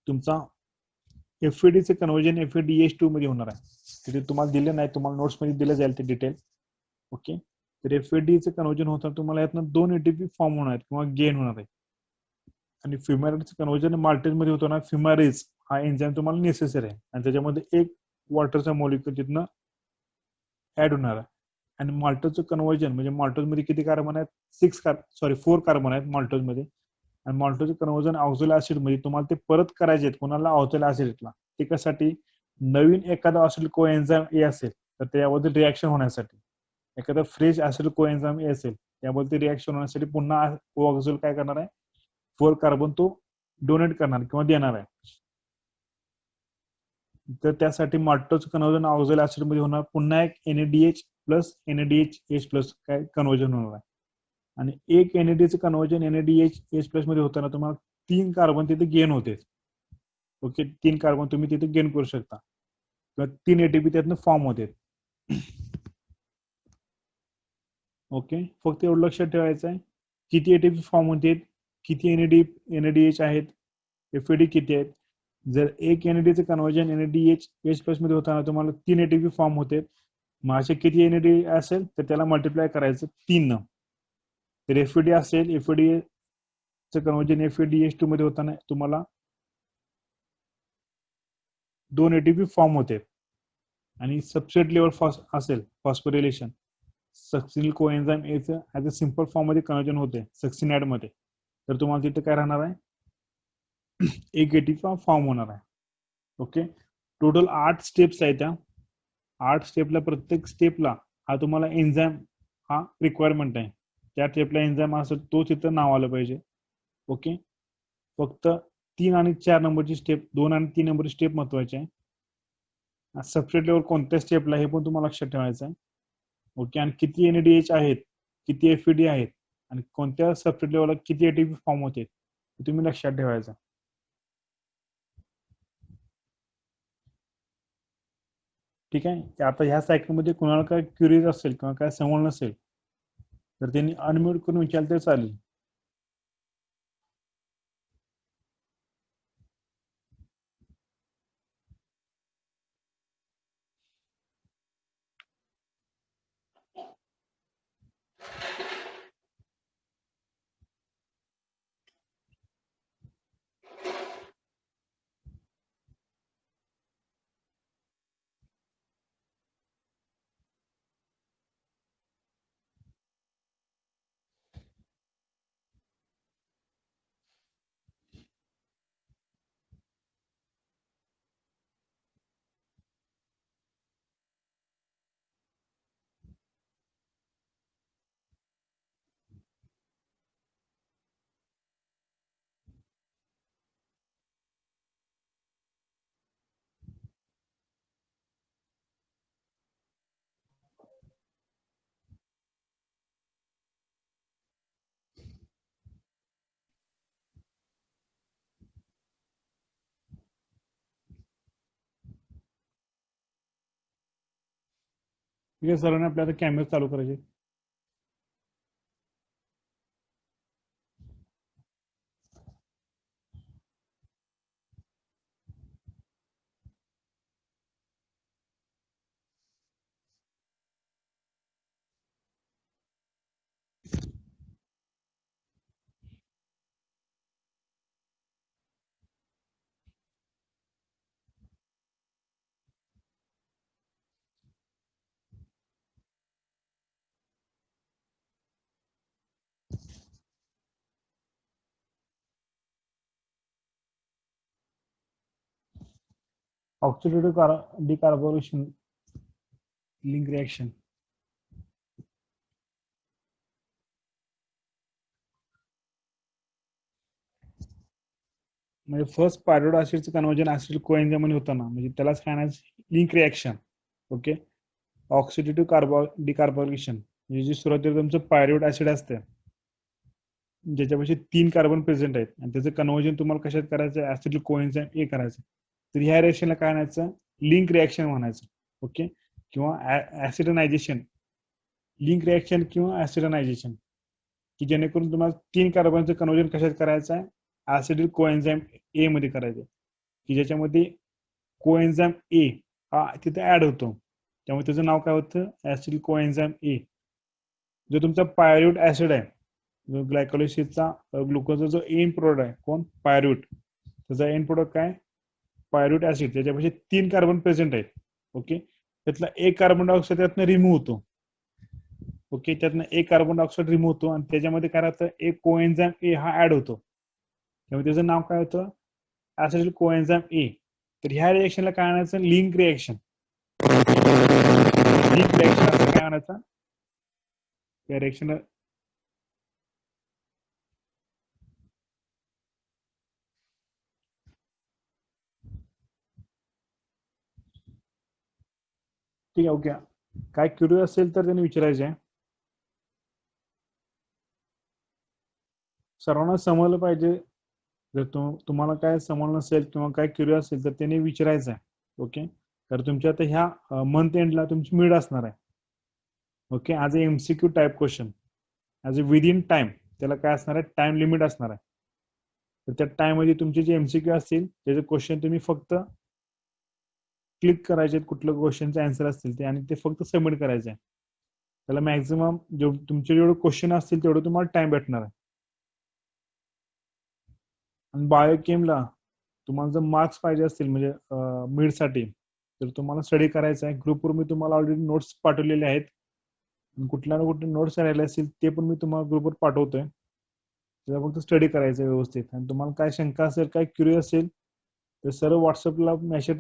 तुमचा एफएडीचे कन्वर्जन FADH2 मध्ये होणार आहे. तिथे तुम्हाला दिलं नाही, तुम्हाला नोट्स मध्ये दिलं जाईल ते डिटेल. ओके, तर एफएडीचे कन्वर्जन होताना तुम्हाला यातनं 2 एटीपी फॉर्म होणार आहेत किंवा गेन होणार आहे. आणि फ्युमॅरेटचं कन्वर्जन माल्टेज मध्ये होताना फ्युमारेज हा एन्झाइम तुम्हाला नेसेसरी आहे आणि त्याच्यामध्ये एक वॉटरचा मॉलिक्युल तिथनं ऍड होणार आहे. आणि माल्टोजचं कन्वर्जन म्हणजे माल्टोज मध्ये किती कार्बन आहेत, 4 कार्बन आहेत माल्टोज मध्ये. आणि माल्टोजचं कन्वर्जन ऑक्झिल ऍसिड मध्ये तुम्हाला ते परत करायचे आहेत कोणाला, ऑक्झिल ऍसिडला. ते कशासाठी, नवीन एखादा ऑक्सिल कोएन्झाइम ए असेल तर त्याबद्दल रिॲक्शन होण्यासाठी, एखादा फ्रेश ऍसिड कोएन्झाइम ए असेल त्याबद्दल रिॲक्शन होण्यासाठी पुन्हा ऑक्झिल काय करणार आहे, 4 कार्बन तो डोनेट करणार किंवा देणार आहे. तर त्यासाठी माल्टोजचं कन्वर्जन ऑक्झिल ऍसिड मध्ये होणार, पुन्हा एक NADH प्लस NADH प्लस काय कन्वर्जन होणार आहे. आणि एक NADचं कन्वर्जन NADH प्लस मध्ये होताना तुम्हाला 3 कार्बन तिथे गेन होते. ओके, 3 कार्बन तुम्ही तिथे गेन करू शकता किंवा 3 एटीपी त्यातनं फॉर्म होते. ओके, फक्त एवढं लक्षात ठेवायचं आहे, किती एटीपी फॉर्म होते, किती NADH आहेत, FAD किती आहेत. जर एक NADचं कन्वर्जन NADH प्लस मध्ये होताना तुम्हाला 3 एटीपी फॉर्म होते, मग असे किती NAD असेल तर त्याला मल्टिप्लाय करायचं 3 न. तर FAD असेल, FADचं कन्वर्जन FADH2 मध्ये होताना तुम्हाला 2 एटीपी फॉर्म होते. आणि सबस्ट्रेट लेवल असेल फॉस्फोरिलेशन, सक्सिल कोएन्झाइम एचं ऍज अ सिंपल फॉर्म मध्ये कन्वर्जन होते सक्सिनाइड मध्ये, तर तुम्हाला तिथे काय राहणार आहे, एक एटीपी फॉर्म होणार आहे. ओके, टोटल 8 स्टेप्स आहेत. त्या 8 स्टेपला प्रत्येक स्टेपला हा तुम्हाला एन्झाइम हा रिक्वायरमेंट आहे. त्या स्टेपला एन्झाइम असेल तो तिथं नाव आलं पाहिजे. ओके, फक्त 3 आणि 4 नंबरची स्टेप, 2 आणि 3 नंबरची स्टेप महत्वाची आहे. सबस्ट्रेट लेवल कोणत्या स्टेपला हे पण तुम्हाला लक्षात ठेवायचं आहे. ओके, आणि किती NADH आहेत, किती FAD आहेत आणि कोणत्या सबस्ट्रेट लेवलला किती एटीपी फॉर्म होते हे तुम्ही लक्षात ठेवायचं. ठीक आहे, आता ह्या सायकलमध्ये कुणाला काय क्युरियस असेल किंवा काय समज नसेल तर त्यांनी अनम्यूट करून विचारलं तर चालेल. ठीक आहे, सरांनी आपल्या आता कॅमेरा चालू करायचे. Oxidative decarboxylation link reaction. म्हणजे फर्स्ट पायरुवेट ऍसिडचं कन्व्हर्जन ऍसिड कोएन्झाइम मध्ये होतं ना, म्हणजे त्यालाच काय नाही link reaction. Okay. Oxidative decarboxylation म्हणजे जी सुरुवातीला तुमचं पायरुवेट ऍसिड असतं ज्याच्यापाशी 3 कार्बन प्रेझेंट आहेत आणि त्याचं कन्व्हर्जन तुम्हाला कशात करायचं, ऍसिड कोएन्झाइम ए करायचं, तर ह्या रिएक्शनला काय म्हणायचं, लिंक रिएक्शन म्हणायचं. ओके. किंवा ऍसिडनायझेशन, लिंक रिएक्शन किंवा ऍसिडनायझेशन, की जेणेकरून तुम्हाला 3 कार्बनचं कन्व्हर्जन कशात करायचं आहे, ऍसिडिक कोएन्झाइम ए मध्ये करायचं, की ज्याच्यामध्ये कोएन्झाइम ए हा तिथे ऍड होतो, त्यामुळे त्याचं नाव काय होतं, ऍसिडिक कोएन्झाइम ए. जो तुमचा पायरुवेट ऍसिड आहे, जो ग्लायकोलिसिसचा ग्लुकोजचा जो एंड प्रोडक्ट आहे, कोण, पायरुवेट, त्याचा एंड प्रोडक्ट काय, पायरुवेट ऍसिड, त्याच्यापाशी 3 कार्बन प्रेझेंट आहेत. ओके. त्यातला एक कार्बन डायऑक्साईड त्यातनं रिमूव्ह होतो. ओके. त्यातनं एक कार्बन डायऑक्साईड रिमूव्ह होतो आणि त्याच्यामध्ये काय राहतं, एक कोएन्झाइम ए हा ऍड होतो, त्यामुळे त्याचं नाव काय होतं, ऍसिडिक कोएन्झाइम ए. तर ह्या रिएक्शनला काय म्हणायचं, लिंक रिएक्शन. लिंक रिएक्शन असं काय म्हणायचं या रिएक्शन. ठीक आहे. ओके. काय क्युरियस असेल तर त्यांनी विचारायचे आहे. सर्वांना समजलं पाहिजे. जर तुम्हाला काय समजलं नसेल किंवा काय क्युरियस असेल तर त्यांनी विचारायचं आहे. ओके. तर तुमच्या आता ह्या मंथ एंडला तुमची मिड असणार आहे. Okay. As a MCQ type question, as a within time, त्याला काय असणार आहे, टाइम लिमिट असणार आहे. तर त्या टाइम मध्ये तुमचे जे एमसीक्यू असतील त्याचे क्वेश्चन तुम्ही फक्त क्लिक करायचे, कुठलं क्वेश्चनचे आन्सर असतील ते, आणि ते फक्त सबमिट करायचे आहे. त्याला मॅक्झिमम तुमचे जेवढे क्वेश्चन असतील तेवढं तुम्हाला टाइम भेटणार आहे. आणि बायोकेमला तुम्हाला जर मार्क्स पाहिजे असतील म्हणजे मिडसाठी, तर तुम्हाला स्टडी करायचा आहे. ग्रुपवर मी तुम्हाला ऑलरेडी नोट्स पाठवलेले आहेत. कुठल्या ना कुठले नोट्स राहिले असतील ते पण मी तुम्हाला ग्रुपवर पाठवतोय. त्याला फक्त स्टडी करायचं व्यवस्थित. आणि तुम्हाला काय शंका असेल, काय क्युरियस असेल तर सर्व व्हॉट्सअपला मेसेज